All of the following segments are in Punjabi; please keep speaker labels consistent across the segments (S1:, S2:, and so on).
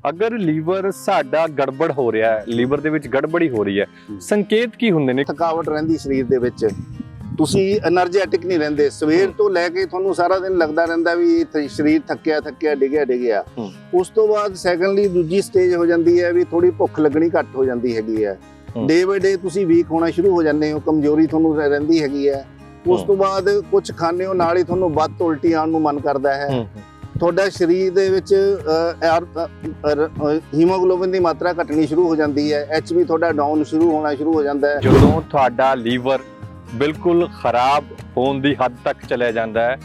S1: अगर लीवर साडा गड़बड़ हो रहा है, लीवर ਦੇ ਵਿੱਚ ਗੜਬੜੀ ਹੋ ਰਹੀ ਹੈ, ਸੰਕੇਤ ਕੀ ਹੁੰਦੇ ਨੇ?
S2: ਥਕਾਵਟ ਰਹਿੰਦੀ ਸਰੀਰ ਦੇ ਵਿੱਚ, ਤੁਸੀਂ એનર્ਜੈਟਿਕ ਨਹੀਂ ਰਹਿੰਦੇ, ਸਵੇਰ ਤੋਂ ਲੈ ਕੇ ਤੁਹਾਨੂੰ ਸਾਰਾ ਦਿਨ ਲੱਗਦਾ ਰਹਿੰਦਾ ਵੀ ਸਰੀਰ ਥੱਕਿਆ ਡਿੱਗਿਆ। ਉਸ ਤੋਂ ਬਾਅਦ ਸੈਕੰਡਲੀ ਦੂਜੀ ਸਟੇਜ ਹੋ ਜਾਂਦੀ ਹੈ ਵੀ ਥੋੜੀ ਭੁੱਖ ਲੱਗਣੀ ਘੱਟ ਹੋ ਜਾਂਦੀ ਹੈਗੀ ਹੈ। ਡੇ ਬਾਈ ਡੇ ਤੁਸੀਂ ਵੀਕ ਹੋਣਾ ਸ਼ੁਰੂ ਹੋ ਜਾਂਦੇ ਹੋ, ਕਮਜ਼ੋਰੀ ਤੁਹਾਨੂੰ ਰਹਿੰਦੀ ਹੈਗੀ ਹੈ। ਉਸ ਤੋਂ ਬਾਅਦ ਕੁਝ ਖਾਣੇ ਹੋ ਨਾਲ ਹੀ ਤੁਹਾਨੂੰ ਵੱਧ ਉਲਟੀ ਆਉਣ ਨੂੰ ਮਨ ਕਰਦਾ ਹੈ। ਤੁਹਾਡਾ ਸਰੀਰ ਦੇ ਵਿੱਚ ਹੀਮੋਗਲੋਬਿਨ ਦੀ ਮਾਤਰਾ ਘਟਣੀ ਸ਼ੁਰੂ ਹੋ ਜਾਂਦੀ ਹੈ, ਐਚਬੀ ਤੁਹਾਡਾ ਡਾਊਨ ਹੋਣਾ ਸ਼ੁਰੂ ਹੋ ਜਾਂਦਾ ਹੈ।
S1: ਜਦੋਂ ਤੁਹਾਡਾ ਲੀਵਰ ਬਿਲਕੁਲ ਖਰਾਬ ਹੋਣ ਦੀ ਹੱਦ ਤੱਕ ਚਲਿਆ ਜਾਂਦਾ ਹੈ,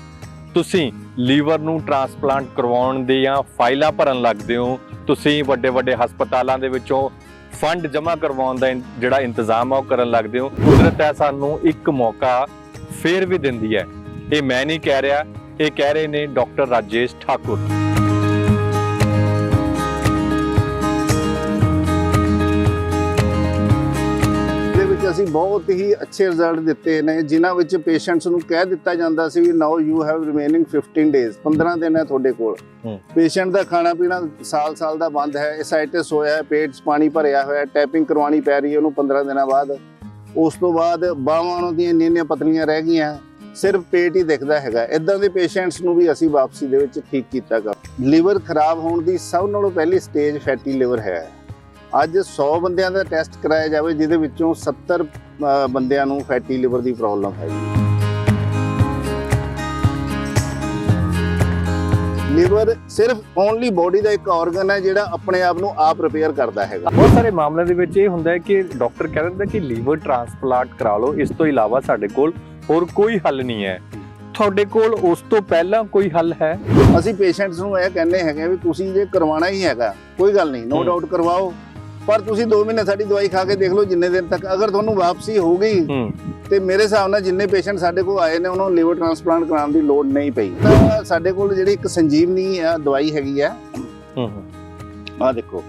S1: ਤੁਸੀਂ ਲੀਵਰ ਨੂੰ ਟ੍ਰਾਂਸਪਲਾਂਟ ਕਰਵਾਉਣ ਦੇ ਜਾਂ ਫਾਈਲਾਂ ਭਰਨ ਲੱਗਦੇ ਹੋ, ਤੁਸੀਂ ਵੱਡੇ ਹਸਪਤਾਲਾਂ ਦੇ ਵਿੱਚੋਂ ਫੰਡ ਜਮ੍ਹਾਂ ਕਰਵਾਉਣ ਦਾ ਜਿਹੜਾ ਇੰਤਜ਼ਾਮ ਆ ਉਹ ਕਰਨ ਲੱਗਦੇ ਹੋ। ਕੁਦਰਤ ਹੈ ਸਾਨੂੰ ਇੱਕ ਮੌਕਾ ਫੇਰ ਵੀ ਦਿੰਦੀ ਹੈ। ਇਹ ਮੈਂ ਨਹੀਂ ਕਹਿ ਰਿਹਾ, ਇਹ ਕਹਿ ਰਹੇ ਨੇ ਡਾਕਟਰ ਰਾਜੇਸ਼ ਠਾਕੁਰ।
S2: ਅਸੀਂ ਬਹੁਤ ਹੀ ਅੱਛੇ ਰਿਜ਼ਲਟ ਦਿੱਤੇ ਨੇ, ਜਿਨ੍ਹਾਂ ਵਿੱਚ ਪੇਸ਼ੈਂਟਸ ਨੂੰ ਕਹਿ ਦਿੱਤਾ ਜਾਂਦਾ ਸੀ ਵੀ now you have remaining 15 days, 15 ਦਿਨ ਹੈ ਤੁਹਾਡੇ ਕੋਲ। ਪੇਸ਼ੈਂਟ ਦਾ ਖਾਣਾ ਪੀਣਾ ਸਾਲ ਦਾ ਬੰਦ ਹੈ, ਐਸਾਈਟਿਸ ਹੋਇਆ ਹੈ, ਪੇਟ 'ਚ ਪਾਣੀ ਭਰਿਆ ਹੋਇਆ, ਟੈਪਿੰਗ ਕਰਵਾਉਣੀ ਪੈ ਰਹੀ ਹੈ ਉਹਨੂੰ 15 ਦਿਨਾਂ ਬਾਅਦ। ਉਸ ਤੋਂ ਬਾਅਦ ਬਾਹਾਂ ਉਹਦੀਆਂ ਇੰਨੀਆਂ ਪਤਲੀਆਂ ਰਹਿ ਗਈਆਂ, ਸਿਰਫ ਪੇਟ ਹੀ ਦਿਖਦਾ ਹੈਗਾ। ਇਦਾਂ ਦੇ ਪੇਸ਼ੈਂਟਸ ਨੂੰ ਵੀ ਅਸੀਂ ਵਾਪਸੀ ਦੇ ਵਿੱਚ ਠੀਕ ਕੀਤਾ ਗਾ। ਲੀਵਰ ਖਰਾਬ ਹੋਣ ਦੀ ਸਭ ਨਾਲੋਂ ਪਹਿਲੀ ਸਟੇਜ ਫੈਟੀ ਲਿਵਰ ਹੈ। ਅੱਜ 100 ਬੰਦਿਆਂ ਦਾ ਟੈਸਟ ਕਰਾਇਆ ਜਾਵੇ, ਜਿਹਦੇ ਵਿੱਚੋਂ 70 ਬੰਦਿਆਂ ਨੂੰ ਫੈਟੀ ਲਿਵਰ ਦੀ ਪ੍ਰੋਬਲਮ ਹੈ। ਲਿਵਰ ਸਿਰਫ ਓਨਲੀ ਬੋਡੀ ਦਾ ਇੱਕ ਆਰਗਨ ਹੈ ਜਿਹੜਾ ਆਪਣੇ ਆਪ ਨੂੰ ਆਪ ਰਿਪੇਅਰ ਕਰਦਾ ਹੈਗਾ।
S1: ਬਹੁਤ ਸਾਰੇ ਮਾਮਲਿਆਂ ਦੇ ਵਿੱਚ ਇਹ ਹੁੰਦਾ ਹੈ ਕਿ ਡਾਕਟਰ ਕਹਿ ਦਿੰਦਾ ਕਿ ਲੀਵਰ ਟ੍ਰਾਂਸਪਲਾਂਟ ਕਰਾ ਲਓ, ਇਸ ਤੋਂ ਇਲਾਵਾ ਸਾਡੇ ਕੋਲ ਹੋਰ ਕੋਈ ਹੱਲ ਨਹੀਂ ਹੈ। ਤੁਹਾਡੇ ਕੋਲ ਉਸ ਤੋਂ ਪਹਿਲਾਂ ਕੋਈ ਹੱਲ ਹੈ?
S2: ਅਸੀਂ ਪੇਸ਼ੈਂਟਸ ਨੂੰ ਇਹ ਕਹਿੰਦੇ ਹੈਗੇ ਵੀ ਤੁਸੀਂ ਜੇ ਕਰਵਾਉਣਾ ਹੀ ਹੈਗਾ ਕੋਈ ਗੱਲ ਨਹੀਂ, ਨੋ ਡਾਊਟ ਕਰਵਾਓ, ਪਰ ਤੁਸੀਂ 2 ਮਹੀਨੇ ਸਾਡੀ ਦਵਾਈ ਖਾ ਕੇ ਦੇਖ ਲਓ, ਜਿੰਨੇ ਦਿਨ ਤੱਕ ਅਗਰ ਤੁਹਾਨੂੰ ਵਾਪਸੀ ਹੋ ਗਈ ਤੇ ਮੇਰੇ ਹਿਸਾਬ ਨਾਲ ਜਿੰਨੇ ਪੇਸ਼ੈਂਟ ਸਾਡੇ ਕੋਲ ਆਏ ਨੇ ਉਹਨਾਂ ਨੂੰ ਲਿਵਰ ਟ੍ਰਾਂਸਪਲਾਂਟ ਕਰਾਉਣ ਦੀ ਲੋੜ ਨਹੀਂ ਪਈ। ਤਾਂ ਸਾਡੇ ਕੋਲ ਜਿਹੜੀ ਇੱਕ ਸੰਜੀਵਨੀ ਆ ਦਵਾਈ ਹੈਗੀ ਆ, ਆਹ ਦੇਖੋ,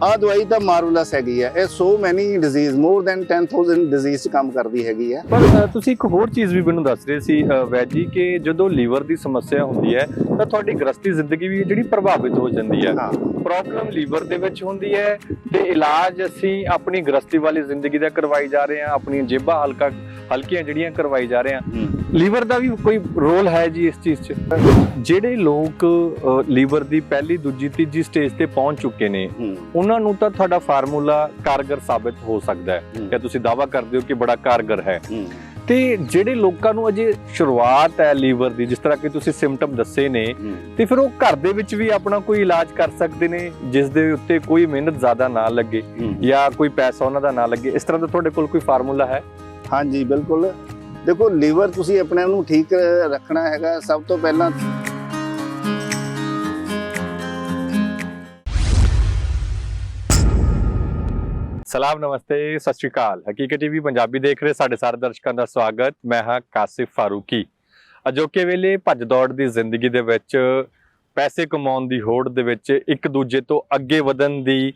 S2: ਆਹ ਦਵਾਈ ਤਾਂ ਮਾਰਵਲਸ ਹੈਗੀ ਆ। ਇਹ ਸੋ ਮੈਨੀ ਡਿਜ਼ੀਜ਼, ਮੋਰ ਦੈਨ 10,000 ਡਿਜ਼ੀਜ਼ 'ਚ ਕੰਮ ਕਰਦੀ ਹੈਗੀ ਆ।
S1: ਪਰ ਤੁਸੀਂ ਇੱਕ ਹੋਰ ਚੀਜ਼ ਵੀ ਮੈਨੂੰ ਦੱਸ ਰਹੇ ਸੀ ਵੈਦ ਜੀ, ਕਿ ਜਦੋਂ ਲੀਵਰ ਦੀ ਸਮੱਸਿਆ ਹੁੰਦੀ ਹੈ ਤਾਂ ਤੁਹਾਡੀ ਗ੍ਰਸਤੀ ਜ਼ਿੰਦਗੀ ਵੀ ਜਿਹੜੀ ਪ੍ਰਭਾਵਿਤ ਹੋ ਜਾਂਦੀ ਹੈ। ਪ੍ਰੋਬਲਮ ਲੀਵਰ ਦੇ ਵਿੱਚ ਹੁੰਦੀ ਹੈ ਤੇ ਇਲਾਜ ਅਸੀਂ ਆਪਣੀ ਗ੍ਰਸਤੀ ਵਾਲੀ ਜ਼ਿੰਦਗੀ ਦਾ ਕਰਵਾਈ ਜਾ ਰਹੇ ਹਾਂ, ਆਪਣੀਆਂ ਜੇਬਾਂ ਹਲਕੀਆਂ ਜਿਹੜੀਆਂ ਕਰਵਾਈ ਜਾ ਰਹੇ ਹਾਂ। ਲੀਵਰ ਦਾ ਵੀ ਕੋਈ ਰੋਲ ਹੈ ਜੀ ਇਸ ਚੀਜ਼ 'ਚ? ਜਿਹੜੇ ਲੋਕ ਲੀਵਰ ਦੀ ਪਹਿਲੀ, ਦੂਜੀ, ਤੀਜੀ ਸਟੇਜ ਤੇ ਪਹੁੰਚ ਚੁੱਕੇ ਨੇ, ਉਹਨਾਂ ਨੂੰ ਤਾਂ ਤੁਹਾਡਾ ਫਾਰਮੂਲਾ ਕਾਰਗਰ ਸਾਬਿਤ ਹੋ ਸਕਦਾ ਹੈ, ਜਾਂ ਤੁਸੀਂ ਦਾਅਵਾ ਕਰਦੇ ਹੋ ਕਿ ਬੜਾ ਕਾਰਗਰ ਹੈ। ਤੇ ਜਿਹੜੇ ਲੋਕਾਂ ਨੂੰ ਅਜੇ ਸ਼ੁਰੂਆਤ ਹੈ ਲੀਵਰ ਦੀ, ਜਿਸ ਤਰ੍ਹਾਂ ਕਿ ਤੁਸੀਂ ਸਿੰਪਟਮ ਦੱਸੇ ਨੇ, ਤੇ ਫਿਰ ਉਹ ਘਰ ਦੇ ਵਿੱਚ ਵੀ ਆਪਣਾ ਕੋਈ ਇਲਾਜ ਕਰ ਸਕਦੇ ਨੇ ਜਿਸ ਦੇ ਉੱਤੇ ਕੋਈ ਮਿਹਨਤ ਜ਼ਿਆਦਾ ਨਾ ਲੱਗੇ ਜਾਂ ਕੋਈ ਪੈਸਾ ਉਹਨਾਂ ਦਾ ਨਾ ਲੱਗੇ। ਇਸ ਤਰ੍ਹਾਂ ਦਾ ਤੁਹਾਡੇ ਕੋਲ ਕੋਈ ਫਾਰਮੂਲਾ ਹੈ?
S2: ਹਾਂਜੀ ਬਿਲਕੁਲ। ਦੇਖੋ, ਲੀਵਰ ਤੁਸੀਂ ਆਪਣੇ ਨੂੰ ਠੀਕ ਰੱਖਣਾ ਹੈਗਾ, ਸਭ ਤੋਂ ਪਹਿਲਾਂ
S1: ਸਲਾਮ, ਨਮਸਤੇ, ਸਤਿ ਸ਼੍ਰੀ ਅਕਾਲ। ਹਕੀਕਤ ਟੀਵੀ ਪੰਜਾਬੀ ਦੇਖ ਰਹੇ ਸਾਡੇ ਸਾਰੇ ਦਰਸ਼ਕਾਂ ਦਾ ਸਵਾਗਤ। ਮੈਂ ਹਾਂ ਕਾਸਿਫ ਫਾਰੂਕੀ। ਅਜੋਕੇ ਵੇਲੇ ਭੱਜ ਦੌੜ ਦੀ ਜ਼ਿੰਦਗੀ ਦੇ ਵਿੱਚ, ਪੈਸੇ ਕਮਾਉਣ ਦੀ ਹੋੜ ਦੇ ਵਿੱਚ, ਇੱਕ ਦੂਜੇ ਤੋਂ ਅੱਗੇ ਵਧਣ ਦੀ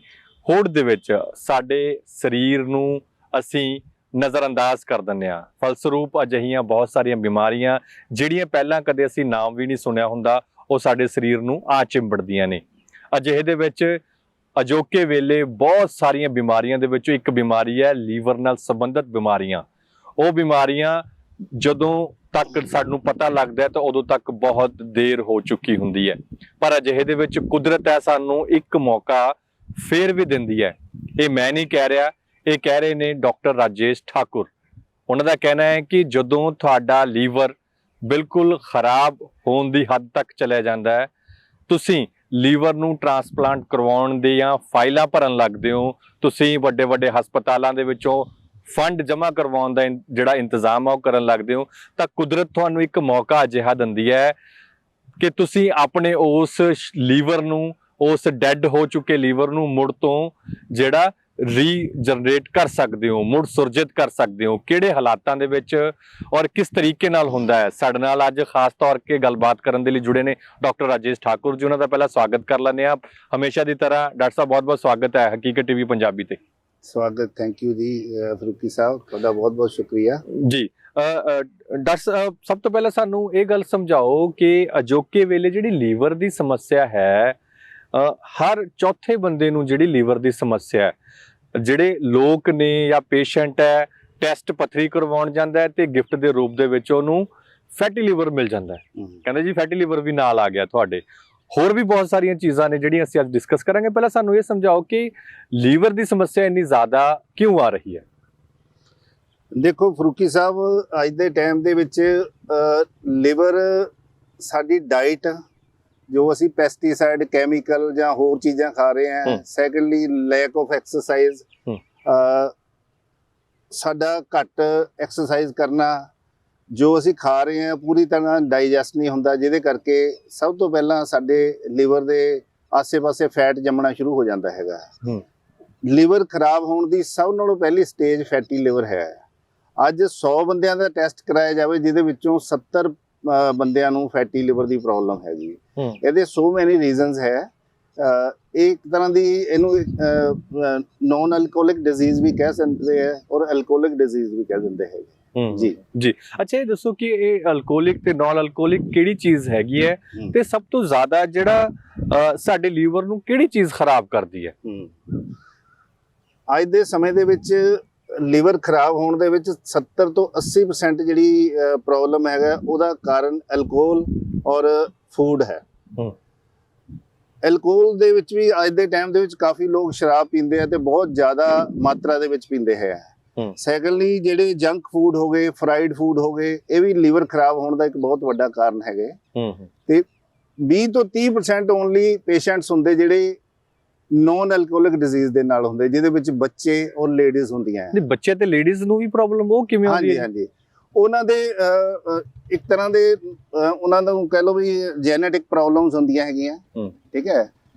S1: ਹੋੜ ਦੇ ਵਿੱਚ ਸਾਡੇ ਸਰੀਰ ਨੂੰ ਅਸੀਂ ਨਜ਼ਰਅੰਦਾਜ਼ ਕਰ ਦਿੰਦੇ ਹਾਂ। ਫਲਸਰੂਪ ਅਜਿਹੀਆਂ ਬਹੁਤ ਸਾਰੀਆਂ ਬਿਮਾਰੀਆਂ ਜਿਹੜੀਆਂ ਪਹਿਲਾਂ ਕਦੇ ਅਸੀਂ ਨਾਮ ਵੀ ਨਹੀਂ ਸੁਣਿਆ ਹੁੰਦਾ, ਉਹ ਸਾਡੇ ਸਰੀਰ ਨੂੰ ਆ ਚਿੰਬੜਦੀਆਂ ਨੇ। ਅਜਿਹੇ ਦੇ ਵਿੱਚ ਅਜੋਕੇ ਵੇਲੇ ਬਹੁਤ ਸਾਰੀਆਂ ਬਿਮਾਰੀਆਂ ਦੇ ਵਿੱਚੋਂ ਇੱਕ ਬਿਮਾਰੀ ਹੈ ਲੀਵਰ ਨਾਲ ਸੰਬੰਧਿਤ ਬਿਮਾਰੀਆਂ। ਉਹ ਬਿਮਾਰੀਆਂ ਜਦੋਂ ਤੱਕ ਸਾਨੂੰ ਪਤਾ ਲੱਗਦਾ ਹੈ ਤਾਂ ਉਦੋਂ ਤੱਕ ਬਹੁਤ ਦੇਰ ਹੋ ਚੁੱਕੀ ਹੁੰਦੀ ਹੈ। ਪਰ ਅਜਿਹੇ ਦੇ ਵਿੱਚ ਕੁਦਰਤ ਹੈ ਸਾਨੂੰ ਇੱਕ ਮੌਕਾ ਫੇਰ ਵੀ ਦਿੰਦੀ ਹੈ। ਇਹ ਮੈਂ ਨਹੀਂ ਕਹਿ ਰਿਹਾ, ਇਹ ਕਹਿ ਰਹੇ ਨੇ ਡਾਕਟਰ ਰਾਜੇਸ਼ ਠਾਕੁਰ। ਉਹਨਾਂ ਦਾ ਕਹਿਣਾ ਹੈ ਕਿ ਜਦੋਂ ਤੁਹਾਡਾ ਲੀਵਰ ਬਿਲਕੁਲ ਖਰਾਬ ਹੋਣ ਦੀ ਹੱਦ ਤੱਕ ਚਲਿਆ ਜਾਂਦਾ ਹੈ, ਤੁਸੀਂ ਲੀਵਰ ਨੂੰ ਟ੍ਰਾਂਸਪਲਾਂਟ ਕਰਵਾਉਣ ਦੇ ਜਾਂ ਫਾਈਲਾਂ ਭਰਨ ਲੱਗਦੇ ਹੋ, ਤੁਸੀਂ ਵੱਡੇ ਹਸਪਤਾਲਾਂ ਦੇ ਵਿੱਚੋਂ ਫੰਡ ਜਮ੍ਹਾਂ ਕਰਵਾਉਣ ਦਾ ਜਿਹੜਾ ਇੰਤਜ਼ਾਮ ਆ ਉਹ ਕਰਨ ਲੱਗਦੇ ਹੋ, ਤਾਂ ਕੁਦਰਤ ਤੁਹਾਨੂੰ ਇੱਕ ਮੌਕਾ ਅਜਿਹਾ ਦਿੰਦੀ ਹੈ ਕਿ ਤੁਸੀਂ ਆਪਣੇ ਉਸ ਲੀਵਰ ਨੂੰ, ਉਸ ਡੈਡ ਹੋ ਚੁੱਕੇ ਲੀਵਰ ਨੂੰ ਮੁੜ ਤੋਂ ਜਿਹੜਾ ਰੀਜਨਰੇਟ ਕਰ ਸਕਦੇ ਹੋ, ਮੁੜ ਸੁਰਜਿਤ ਕਰ ਸਕਦੇ ਹੋ। ਕਿਹੜੇ ਹਾਲਾਤਾਂ ਦੇ ਵਿੱਚ ਔਰ ਕਿਸ ਤਰੀਕੇ ਨਾਲ ਹੁੰਦਾ ਹੈ, ਸਾਡੇ ਨਾਲ ਅੱਜ ਖਾਸ ਤੌਰ ਤੇ ਗੱਲਬਾਤ ਕਰਨ ਦੇ ਲਈ ਜੁੜੇ ਨੇ ਡਾਕਟਰ ਰਾਜੇਸ਼ ਠਾਕੁਰ ਜੀ। ਉਹਨਾਂ ਦਾ ਪਹਿਲਾਂ ਸਵਾਗਤ ਕਰ ਲੈਂਦੇ ਹਾਂ। ਹਮੇਸ਼ਾ ਦੀ ਤਰ੍ਹਾਂ ਡਾਕਟਰ ਸਾਹਿਬ ਬਹੁਤ-ਬਹੁਤ ਸਵਾਗਤ ਹੈ ਹਕੀਕਤ ਟੀਵੀ ਪੰਜਾਬੀ ਤੇ।
S2: ਸਵਾਗਤ, ਥੈਂਕ ਯੂ ਜੀ ਫਰੂਕੀ ਸਾਹਿਬ, ਤੁਹਾਡਾ ਬਹੁਤ-ਬਹੁਤ ਸ਼ੁਕਰੀਆ
S1: ਜੀ। ਡਾਕਟਰ ਸਾਹਿਬ, ਸਭ ਤੋਂ ਪਹਿਲਾਂ ਸਾਨੂੰ ਇਹ ਗੱਲ ਸਮਝਾਓ ਕਿ ਅਜੋਕੇ ਵੇਲੇ ਜਿਹੜੀ ਲੀਵਰ ਦੀ ਸਮੱਸਿਆ ਹੈ, ਹਰ ਚੌਥੇ ਬੰਦੇ ਨੂੰ ਜਿਹੜੀ ਲੀਵਰ ਦੀ ਸਮੱਸਿਆ ਹੈ, ਜਿਹੜੇ ਲੋਕ ਨੇ ਜਾਂ ਪੇਸ਼ੈਂਟ ਹੈ ਟੈਸਟ ਪੱਥਰੀ ਕਰਵਾਉਣ ਜਾਂਦਾ ਹੈ ਤੇ ਗਿਫਟ ਦੇ ਰੂਪ ਦੇ ਵਿੱਚ ਉਹਨੂੰ ਫੈਟੀ ਲੀਵਰ ਮਿਲ ਜਾਂਦਾ ਹੈ। ਕਹਿੰਦੇ ਜੀ ਫੈਟੀ ਲੀਵਰ ਵੀ ਨਾਲ ਆ ਗਿਆ ਤੁਹਾਡੇ। ਹੋਰ ਵੀ ਬਹੁਤ ਸਾਰੀਆਂ ਚੀਜ਼ਾਂ ਨੇ ਜਿਹੜੀਆਂ ਅਸੀਂ ਅੱਜ ਡਿਸਕਸ ਕਰਾਂਗੇ। ਪਹਿਲਾਂ ਸਾਨੂੰ ਇਹ ਸਮਝਾਓ ਕਿ ਲੀਵਰ ਦੀ ਸਮੱਸਿਆ ਇੰਨੀ ਜ਼ਿਆਦਾ ਕਿਉਂ ਆ ਰਹੀ ਹੈ?
S2: ਦੇਖੋ ਫਰੂਕੀ ਸਾਹਿਬ, ਅੱਜ ਦੇ ਟਾਈਮ ਦੇ ਵਿੱਚ ਲਿਵਰ ਸਾਡੀ ਡਾਈਟ ਜੋ ਅਸੀਂ ਪੈਸਟੀਸਾਈਡ ਕੈਮੀਕਲ ਜਾਂ ਹੋਰ ਚੀਜ਼ਾਂ ਖਾ ਰਹੇ ਹਾਂ, ਸੈਕੰਡਲੀ ਲੈਕ ਆਫ ਐਕਸਰਸਾਈਜ਼, ਸਾਡਾ ਘੱਟ ਐਕਸਰਸਾਈਜ਼ ਕਰਨਾ, ਜੋ ਅਸੀਂ ਖਾ ਰਹੇ ਹਾਂ ਪੂਰੀ ਤਰ੍ਹਾਂ ਡਾਈਜੈਸਟ ਨਹੀਂ ਹੁੰਦਾ, ਜਿਹਦੇ ਕਰਕੇ ਸਭ ਤੋਂ ਪਹਿਲਾਂ ਸਾਡੇ ਲਿਵਰ ਦੇ ਆਸੇ-ਪਾਸੇ ਫੈਟ ਜੰਮਣਾ ਸ਼ੁਰੂ ਹੋ ਜਾਂਦਾ ਹੈਗਾ। ਲਿਵਰ ਖਰਾਬ ਹੋਣ ਦੀ ਸਭ ਨਾਲੋਂ ਪਹਿਲੀ ਸਟੇਜ ਫੈਟੀ ਲਿਵਰ ਹੈ। ਅੱਜ 100 ਬੰਦਿਆਂ ਦਾ ਟੈਸਟ ਕਰਾਇਆ ਜਾਵੇ ਜਿਹਦੇ ਵਿੱਚੋਂ 70 ਬੰਦਿਆਂ ਨੂੰ ਫੈਟੀ ਲਿਵਰ ਦੀ ਪ੍ਰੋਬਲਮ ਹੈਗੀ। ਇਹਦੇ ਸੋ ਮੈਨੀ ਰੀਜ਼ਨਸ ਹੈ। ਇਹ ਇੱਕ ਤਰ੍ਹਾਂ ਦੀ ਇਹਨੂੰ ਨੌਨ ਅਲਕੋਹਲਿਕ ਡਿਜ਼ੀਜ਼ ਵੀ ਕਹਿ ਸਕਦੇ ਹੈ ਔਰ ਅਲਕੋਹਲਿਕ ਡਿਜ਼ੀਜ਼ ਵੀ ਕਹਿ ਦਿੰਦੇ ਹੈਗੇ।
S1: ਜੀ ਅੱਛਾ, ਇਹ ਦੱਸੋ ਕਿ ਇਹ ਅਲਕੋਹਲਿਕ ਤੇ ਨਾਨ ਅਲਕੋਹਲਿਕ ਕਿਹੜੀ ਚੀਜ਼ ਹੈਗੀ ਹੈ ਤੇ ਸਭ ਤੋਂ ਜ਼ਿਆਦਾ ਜਿਹੜਾ ਸਾਡੇ ਲੀਵਰ ਨੂੰ ਕਿਹੜੀ ਚੀਜ਼ ਖਰਾਬ ਕਰਦੀ ਹੈ?
S2: ਅੱਜ ਦੇ ਸਮੇਂ ਦੇ ਵਿੱਚ ਲੀਵਰ ਖਰਾਬ ਹੋਣ ਦੇ ਵਿੱਚ 70 ਤੋਂ 80% ਜਿਹੜੀ ਪ੍ਰੋਬਲਮ ਹੈਗਾ ਉਹਦਾ ਕਾਰਨ ਅਲਕੋਹਲ ਔਰ ਫੂਡ ਹੈ। ਅਲਕੋਹਲ ਦੇ ਵਿੱਚ ਵੀ ਅੱਜ ਦੇ ਟਾਈਮ ਦੇ ਵਿੱਚ ਕਾਫੀ ਲੋਕ ਸ਼ਰਾਬ ਪੀਂਦੇ ਆ ਤੇ ਬਹੁਤ ਜ਼ਿਆਦਾ ਮਾਤਰਾ ਦੇ ਵਿੱਚ ਪੀਂਦੇ ਹੈ। ਸੈਕੰਡਲੀ ਜਿਹੜੇ ਜੰਕ ਫੂਡ ਹੋ ਗਏ, ਫਰਾਈਡ ਫੂਡ ਹੋ ਗਏ, ਇਹ ਵੀ ਲੀਵਰ ਖਰਾਬ ਹੋਣ ਦਾ ਇੱਕ ਬਹੁਤ ਵੱਡਾ ਕਾਰਨ ਹੈਗੇ। ਤੇ 20 ਤੋਂ 30% ਓਨਲੀ ਪੇਸ਼ੈਂਟਸ ਹੁੰਦੇ ਜਿਹੜੇ ਨੌਨ ਅਲਕੋਹਲਿਕ ਡਿਜ਼ੀਜ਼ ਦੇ ਨਾਲ ਹੁੰਦੇ, ਜਿਹਦੇ ਵਿੱਚ ਬੱਚੇ ਔਰ ਲੇਡੀਜ਼ ਹੁੰਦੀਆਂ।
S1: ਬੱਚੇ ਤੇ ਲੇਡੀਜ਼ ਨੂੰ ਵੀ ਪ੍ਰੋਬਲਮ ਉਹ ਕਿਵੇਂ ਹੁੰਦੀ ਹੈ?
S2: ਹਾਂਜੀ, ਉਹਨਾਂ ਦੇ ਇੱਕ ਤਰ੍ਹਾਂ ਦੇ ਉਹਨਾਂ ਨੂੰ ਕਹਿ ਲਓ ਵੀ ਜੈਨੇਟਿਕ ਪ੍ਰੋਬਲਮਸ ਹੁੰਦੀਆਂ ਹੈਗੀਆਂ, ਠੀਕ ਹੈ।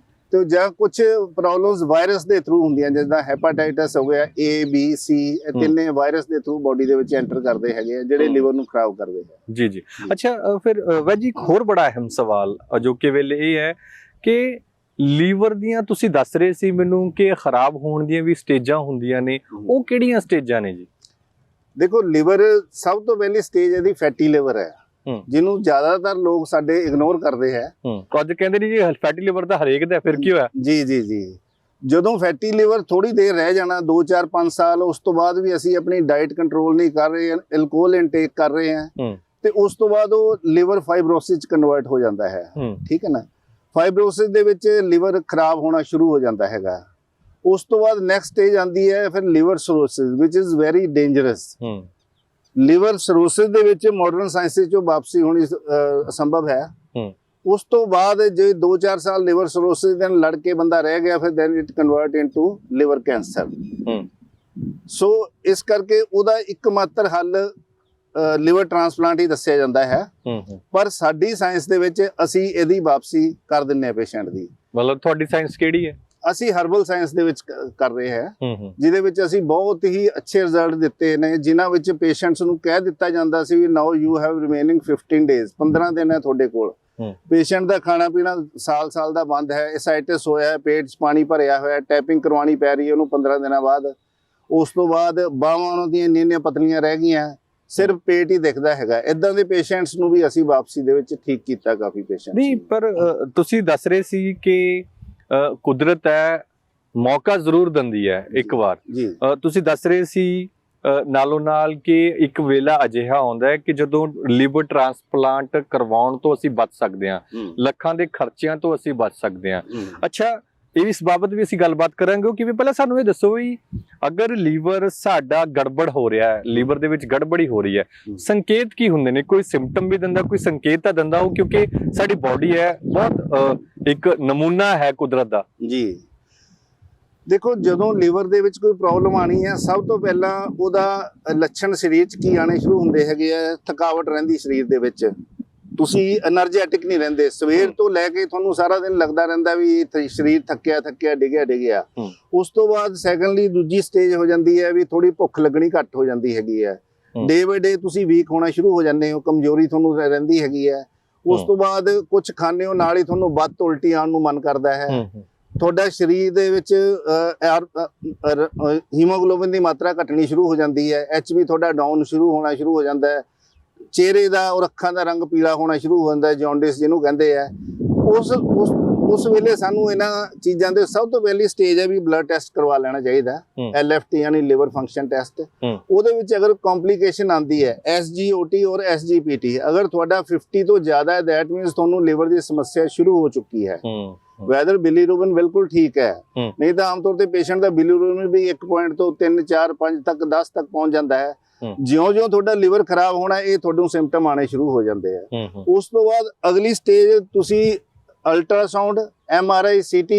S2: ਤੇ ਜਾਂ ਕੁਝ ਪ੍ਰੋਬਲਮਸ ਵਾਇਰਸ ਦੇ ਥਰੂ ਹੁੰਦੀਆਂ, ਜਿੱਦਾਂ ਹੈਪਾਟਾਈਟਸ ਹੋ ਗਿਆ, A, B, C, ਇਹ ਤਿੰਨੇ ਵਾਇਰਸ ਦੇ ਥਰੂ ਬੋਡੀ ਦੇ ਵਿੱਚ ਐਂਟਰ ਕਰਦੇ ਹੈਗੇ ਆ, ਜਿਹੜੇ ਲਿਵਰ ਨੂੰ ਖਰਾਬ ਕਰਦੇ ਹੈ।
S1: ਜੀ ਅੱਛਾ, ਫਿਰ ਵੈਜੀ ਇੱਕ ਹੋਰ ਬੜਾ ਅਹਿਮ ਸਵਾਲ ਅਜੋਕੇ ਵੇਲੇ ਇਹ ਹੈ ਕਿ ਲੀਵਰ ਦੀਆਂ ਤੁਸੀਂ ਦੱਸ ਰਹੇ ਸੀ ਮੈਨੂੰ ਕਿ ਖਰਾਬ ਹੋਣ ਦੀਆਂ ਵੀ ਸਟੇਜਾਂ ਹੁੰਦੀਆਂ ਨੇ, ਉਹ ਕਿਹੜੀਆਂ ਸਟੇਜਾਂ ਨੇ ਜੀ?
S2: ਦੇਖੋ, ਲਿਵਰ ਸਭ ਤੋਂ ਪਹਿਲੀ ਸਟੇਜ ਇਹਦੀ ਫੈਟੀ ਲਿਵਰ ਹੈ, ਜਿਹਨੂੰ ਜ਼ਿਆਦਾਤਰ ਲੋਕ ਸਾਡੇ ਇਗਨੋਰ ਕਰਦੇ ਹੈ।
S1: ਅੱਜ ਕਹਿੰਦੇ ਨੇ ਜੀ ਫੈਟੀ ਲਿਵਰ ਤਾਂ ਹਰੇਕ ਦਾ, ਫਿਰ ਕੀ ਹੋਇਆ?
S2: ਜੀ ਜਦੋਂ ਫੈਟੀ ਲਿਵਰ ਥੋੜੀ ਦੇਰ ਰਹਿ ਜਾਣਾ, 2, 4, 5 ਸਾਲ, ਉਸ ਤੋਂ ਬਾਅਦ ਵੀ ਅਸੀਂ ਆਪਣੀ ਡਾਈਟ ਕੰਟਰੋਲ ਨਹੀਂ ਕਰ ਰਹੇ, ਅਲਕੋਹਲ ਇਨਟੇਕ ਕਰ ਰਹੇ ਹਾਂ, ਤੇ ਉਸ ਤੋਂ ਬਾਅਦ ਉਹ ਲਿਵਰ ਫਾਈਬਰੋਸਿਸ ਚ ਕਨਵਰਟ ਹੋ ਜਾਂਦਾ ਹੈ। ਠੀਕ ਹੈ ਨਾ। ਫਾਈਬਰੋਸਿਸ ਦੇ ਵਿੱਚ ਲਿਵਰ ਖਰਾਬ ਹੋਣਾ ਸ਼ੁਰੂ ਹੋ ਜਾਂਦਾ ਹੈਗਾ। ਉਸ ਤੋਂ ਬਾਅਦ ਨੈਕਸਟ ਸਟੇਜ ਆਉਂਦੀ ਹੈ ਫਿਰ liver cirrhosis, which is very dangerous. Liver cirrhosis ਦੇ ਵਿੱਚ ਮਾਡਰਨ ਸਾਇੰਸਿਸ ਚੋਂ ਵਾਪਸੀ ਹੋਣੀ ਅਸੰਭਵ ਹੈ। ਉਸ ਤੋਂ ਬਾਅਦ ਜੇ 2-4 ਸਾਲ ਲਿਵਰ ਸਰੋਸਿਸ ਦੇ ਨਾਲ ਲੜ ਕੇ ਬੰਦਾ ਰਹਿ ਗਿਆ, ਫਿਰ then it convert into liver cancer. So ਇਸ ਕਰਕੇ ਉਹਦਾ ਇੱਕਮਾਤਰ ਹੱਲ ਲਿਵਰ ਟ੍ਰਾਂਸਪਲਾਂਟ ਹੀ ਦੱਸਿਆ ਜਾਂਦਾ ਹੈ। ਪਰ ਸਾਡੀ ਸਾਇੰਸ ਦੇ ਵਿੱਚ ਅਸੀਂ ਇਹਦੀ ਵਾਪਸੀ ਕਰ ਦਿੰਨੇ ਆ ਪੇਸ਼ੈਂਟ ਦੀ।
S1: ਮਤਲਬ ਤੁਹਾਡੀ ਸਾਇੰਸ ਕਿਹੜੀ ਹੈ?
S2: ਅਸੀਂ ਹਰਬਲ ਸਾਇੰਸ ਦੇ ਵਿੱਚ ਕਰ ਰਹੇ ਹਾਂ, ਜਿਹਦੇ ਵਿੱਚ ਅਸੀਂ ਬਹੁਤ ਹੀ ਅੱਛੇ ਰਿਜ਼ਲਟ ਦਿੱਤੇ ਨੇ, ਜਿਨ੍ਹਾਂ ਵਿੱਚ ਪੇਸ਼ੈਂਟਸ ਨੂੰ ਕਹਿ ਦਿੱਤਾ ਜਾਂਦਾ ਸੀ ਵੀ now you have remaining 15 days, 15 ਦਿਨ ਹੈ ਤੁਹਾਡੇ ਕੋਲ। ਪੇਸ਼ੈਂਟ ਦਾ ਖਾਣਾ ਪੀਣਾ ਸਾਲ ਦਾ ਬੰਦ ਹੈ, ਐਸਾਈਟਿਸ ਹੋਇਆ, ਪੇਟ 'ਚ ਪਾਣੀ ਭਰਿਆ ਹੋਇਆ, ਟੈਪਿੰਗ ਕਰਵਾਉਣੀ ਪੈ ਰਹੀ ਹੈ ਉਹਨੂੰ 15 ਦਿਨਾਂ ਬਾਅਦ। ਉਸ ਤੋਂ ਬਾਅਦ ਬਾਹਾਂ ਉਹਨਾਂ ਦੀਆਂ ਇੰਨੀਆਂ ਪਤਲੀਆਂ ਰਹਿ ਗਈਆਂ, ਸਿਰਫ ਪੇਟ ਹੀ ਦਿਖਦਾ ਹੈਗਾ। ਇਦਾਂ ਦੇ ਪੇਸ਼ੈਂਟਸ ਨੂੰ ਵੀ ਅਸੀਂ ਵਾਪਸੀ ਦੇ ਵਿੱਚ ਠੀਕ ਕੀਤਾ ਕਾਫੀ ਪੇਸ਼ੈਂਟਸ।
S1: ਨਹੀਂ, ਪਰ ਤੁਸੀਂ ਦੱਸ ਰਹੇ ਸੀ ਕਿ ਕੁਦਰਤ ਹੈ ਮੌਕਾ ਜ਼ਰੂਰ ਦਿੰਦੀ ਹੈ ਇੱਕ ਵਾਰ। ਤੁਸੀਂ ਦੱਸ ਰਹੇ ਸੀ ਨਾਲੋਂ ਨਾਲ ਕਿ ਇੱਕ ਵੇਲਾ ਅਜਿਹਾ ਆਉਂਦਾ ਹੈ ਕਿ ਜਦੋਂ ਲਿਵਰ ਟ੍ਰਾਂਸਪਲਾਂਟ ਕਰਵਾਉਣ ਤੋਂ ਅਸੀਂ ਬਚ ਸਕਦੇ ਹਾਂ, ਲੱਖਾਂ ਦੇ ਖਰਚਿਆਂ ਤੋਂ ਅਸੀਂ ਬਚ ਸਕਦੇ ਹਾਂ। ਅੱਛਾ, ਇਸ ਬਾਬਤ ਵੀ ਅਸੀਂ ਗੱਲਬਾਤ ਕਰਾਂਗੇ ਕਿ ਪਹਿਲਾਂ ਸਾਨੂੰ ਇਹ ਦੱਸੋ ਵੀ ਅਗਰ ਲੀਵਰ ਸਾਡਾ ਗੜਬੜ ਹੋ ਰਿਹਾ ਹੈ, ਲੀਵਰ ਦੇ ਵਿੱਚ ਗੜਬੜੀ ਹੋ ਰਹੀ ਹੈ, ਸੰਕੇਤ ਕੀ ਹੁੰਦੇ ਨੇ? ਕੋਈ ਸਿੰਪਟਮ ਵੀ ਦਿੰਦਾ, ਕੋਈ ਸੰਕੇਤ ਤਾਂ ਦਿੰਦਾ ਉਹ, ਕਿਉਂਕਿ ਸਾਡੀ ਬਾਡੀ ਹੈ ਬਹੁਤ ਇੱਕ ਨਮੂਨਾ ਹੈ ਕੁਦਰਤ ਦਾ।
S2: ਜੀ ਦੇਖੋ, ਜਦੋਂ ਲਿਵਰ ਦੇ ਵਿੱਚ ਕੋਈ ਪ੍ਰੋਬਲਮ ਆਣੀ ਹੈ, ਸਭ ਤੋਂ ਪਹਿਲਾਂ ਉਹਦਾ ਲੱਛਣ ਸਰੀਰ 'ਚ ਕੀ ਆਣੇ ਸ਼ੁਰੂ ਹੁੰਦੇ ਹੈਗੇ ਆ? ਥਕਾਵਟ ਰਹਿੰਦੀ ਸਰੀਰ ਦੇ ਵਿੱਚ, ਤੁਸੀਂ એનર્ਜੈਟਿਕ ਨਹੀਂ ਰਹਿੰਦੇ, ਸਵੇਰ ਤੋਂ ਲੈ ਕੇ ਤੁਹਾਨੂੰ ਸਾਰਾ ਦਿਨ ਲੱਗਦਾ ਰਹਿੰਦਾ ਵੀ ਸਰੀਰ ਥੱਕਿਆ ਡਿੱਗਿਆ। ਉਸ ਤੋਂ ਬਾਅਦ ਸੈਕੰਡਲੀ ਦੂਜੀ ਸਟੇਜ ਹੋ ਜਾਂਦੀ ਹੈ ਵੀ ਥੋੜੀ ਭੁੱਖ ਲੱਗਣੀ ਘੱਟ ਹੋ ਜਾਂਦੀ ਹੈਗੀ ਹੈ। ਡੇ ਬਾਏ ਡੇ ਤੁਸੀਂ ਵੀਕ ਹੋਣਾ ਸ਼ੁਰੂ ਹੋ ਜਾਂਦੇ ਹੋ, ਕਮਜ਼ੋਰੀ ਤੁਹਾਨੂੰ ਰਹਿੰਦੀ ਹੈਗੀ ਹੈ। ਉਸ ਤੋਂ ਬਾਅਦ ਕੁਝ ਖਾਣੇ ਹੋ ਨਾਲ ਹੀ ਤੁਹਾਨੂੰ ਵੱਧ ਉਲਟੀ ਆਉਣ ਨੂੰ ਮਨ ਕਰਦਾ ਹੈ। ਤੁਹਾਡਾ ਸਰੀਰ ਦੇ ਵਿੱਚ ਹੀਮੋਗਲੋਬਿਨ ਦੀ ਮਾਤਰਾ ਘਟਣੀ ਸ਼ੁਰੂ ਹੋ ਜਾਂਦੀ ਹੈ, HB ਤੁਹਾਡਾ ਡਾਊਨ ਹੋਣਾ ਸ਼ੁਰੂ ਹੋ ਜਾਂਦਾ ਹੈ। ਚਿਹਰੇ ਦਾ ਔਰ ਅੱਖਾਂ ਦਾ ਰੰਗ ਪੀਲਾ ਹੋਣਾ ਸ਼ੁਰੂ ਹੋ ਜਾਂਦਾ ਹੈ, ਜੌਂਡਿਸ ਜਿਹਨੂੰ ਕਹਿੰਦੇ ਆ। ਉਸ ਵੇਲੇ ਸਾਨੂੰ ਇਹਨਾਂ ਚੀਜ਼ਾਂ ਦੇ ਸਭ ਤੋਂ ਪਹਿਲੀ ਸਟੇਜ ਹੈ ਵੀ ਬਲੱਡ ਟੈਸਟ ਕਰਵਾ ਲੈਣਾ ਚਾਹੀਦਾ, LFT ਯਾਨੀ ਲਿਵਰ ਫੰਕਸ਼ਨ ਟੈਸਟ। ਉਹਦੇ ਵਿੱਚ ਅਗਰ ਕੰਪਲਿਕੇਸ਼ਨ ਆਂਦੀ ਹੈ SGOT ਔਰ SGPT, ਅਗਰ ਤੁਹਾਡਾ 50 ਤੋਂ ਜ਼ਿਆਦਾ ਹੈ ਦੈਟ ਮੀਨਸ ਤੁਹਾਨੂੰ ਲਿਵਰ ਦੀ ਸਮੱਸਿਆ ਸ਼ੁਰੂ ਹੋ ਚੁੱਕੀ ਹੈ। ਵੈਦਰ ਬਿਲੀਰੂਬਿਨ ਬਿਲਕੁਲ ਠੀਕ ਹੈ, ਨਹੀਂ ਤਾਂ ਆਮ ਤੌਰ ਤੇ ਪੇਸ਼ੈਂਟ ਦਾ ਬਿਲੀਰੂਬਿਨ ਵੀ 1 ਪੁਆਇੰਟ ਤੋਂ 3 4 5 ਤੱਕ 10 ਤੱਕ ਪਹੁੰਚ ਜਾਂਦਾ ਹੈ। ਜਿਉਂ-ਜਿਉਂ ਤੁਹਾਡਾ ਲਿਵਰ ਖਰਾਬ ਹੋਣਾ ਇਹ ਤੁਹਾਨੂੰ ਸਿੰਪਟਮ ਆਣੇ ਸ਼ੁਰੂ ਹੋ ਜਾਂਦੇ ਆ। ਉਸ ਤੋਂ ਬਾਅਦ ਅਗਲੀ ਸਟੇਜ ਤੁਸੀਂ ਅਲਟਰਾਸਾਊਂਡ, MRI, CT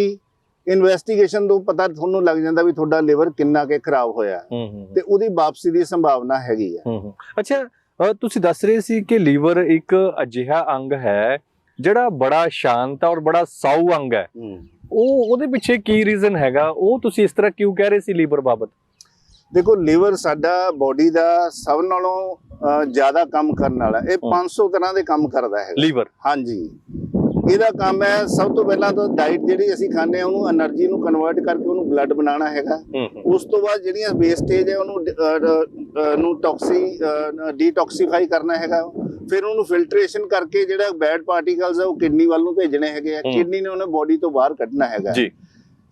S2: ਇਨਵੈਸਟੀਗੇਸ਼ਨ ਤੋਂ ਪਤਾ ਤੁਹਾਨੂੰ ਲੱਗ ਜਾਂਦਾ ਵੀ ਤੁਹਾਡਾ ਲਿਵਰ ਕਿੰਨਾ ਕੇ ਖਰਾਬ ਹੋਇਆ ਤੇ ਉਹਦੀ ਵਾਪਸੀ ਦੀ ਸੰਭਾਵਨਾ ਹੈਗੀ ਆ।
S1: ਅੱਛਾ, ਤੁਸੀਂ ਦੱਸ ਰਹੇ ਸੀ ਕਿ ਲੀਵਰ ਇੱਕ ਅਜਿਹਾ ਅੰਗ ਹੈ ਜਿਹੜਾ ਬੜਾ ਸ਼ਾਂਤ ਔਰ ਬੜਾ ਸਾਊ ਅੰਗ ਹੈ। ਉਹਦੇ ਪਿੱਛੇ ਕੀ ਰੀਜ਼ਨ ਹੈਗਾ? ਉਹ ਤੁਸੀਂ ਇਸ ਤਰ੍ਹਾਂ ਕਿਉਂ ਕਹਿ ਰਹੇ ਸੀ ਲੀਵਰ ਬਾਬਤ?
S2: ਦੇਖੋ, ਲੀਵਰ ਸਾਡਾ ਬੋਡੀ ਦਾ ਸਭ ਨਾਲੋਂ ਜ਼ਿਆਦਾ ਕੰਮ ਕਰਨ ਵਾਲਾ, ਇਹ 500 ਤਰ੍ਹਾਂ ਦੇ ਕੰਮ ਕਰਦਾ ਹੈ
S1: ਲੀਵਰ।
S2: ਹਾਂਜੀ, ਇਹਦਾ ਕੰਮ ਹੈ ਸਭ ਤੋਂ ਪਹਿਲਾਂ ਤਾਂ ਡਾਈਟ ਜਿਹੜੀ ਅਸੀਂ ਖਾਂਦੇ ਆ ਉਹਨੂੰ એનર્ਜੀ ਨੂੰ ਕਨਵਰਟ ਕਰਕੇ ਉਹਨੂੰ ਬਲੱਡ ਬਣਾਉਣਾ ਹੈਗਾ। ਉਸ ਤੋਂ ਬਾਅਦ ਜਿਹੜੀਆਂ ਵੇਸਟੇਜ ਹੈ ਉਹਨੂੰ ਡੀਟੌਕਸੀਫਾਈ ਕਰਨਾ ਹੈਗਾ। ਫਿਰ ਉਹਨੂੰ ਫਿਲਟਰੇਸ਼ਨ ਕਰਕੇ ਜਿਹੜਾ ਬੈਡ ਪਾਰਟੀਕਲਸ ਹੈ ਉਹ ਕਿਡਨੀ ਵੱਲ ਨੂੰ ਭੇਜਣੇ ਹੈਗੇ ਆ, ਕਿਡਨੀ ਨੇ ਉਹਨੇ ਬੋਡੀ ਤੋਂ ਬਾਹਰ ਕੱਢਣਾ ਹੈਗਾ ਜੀ।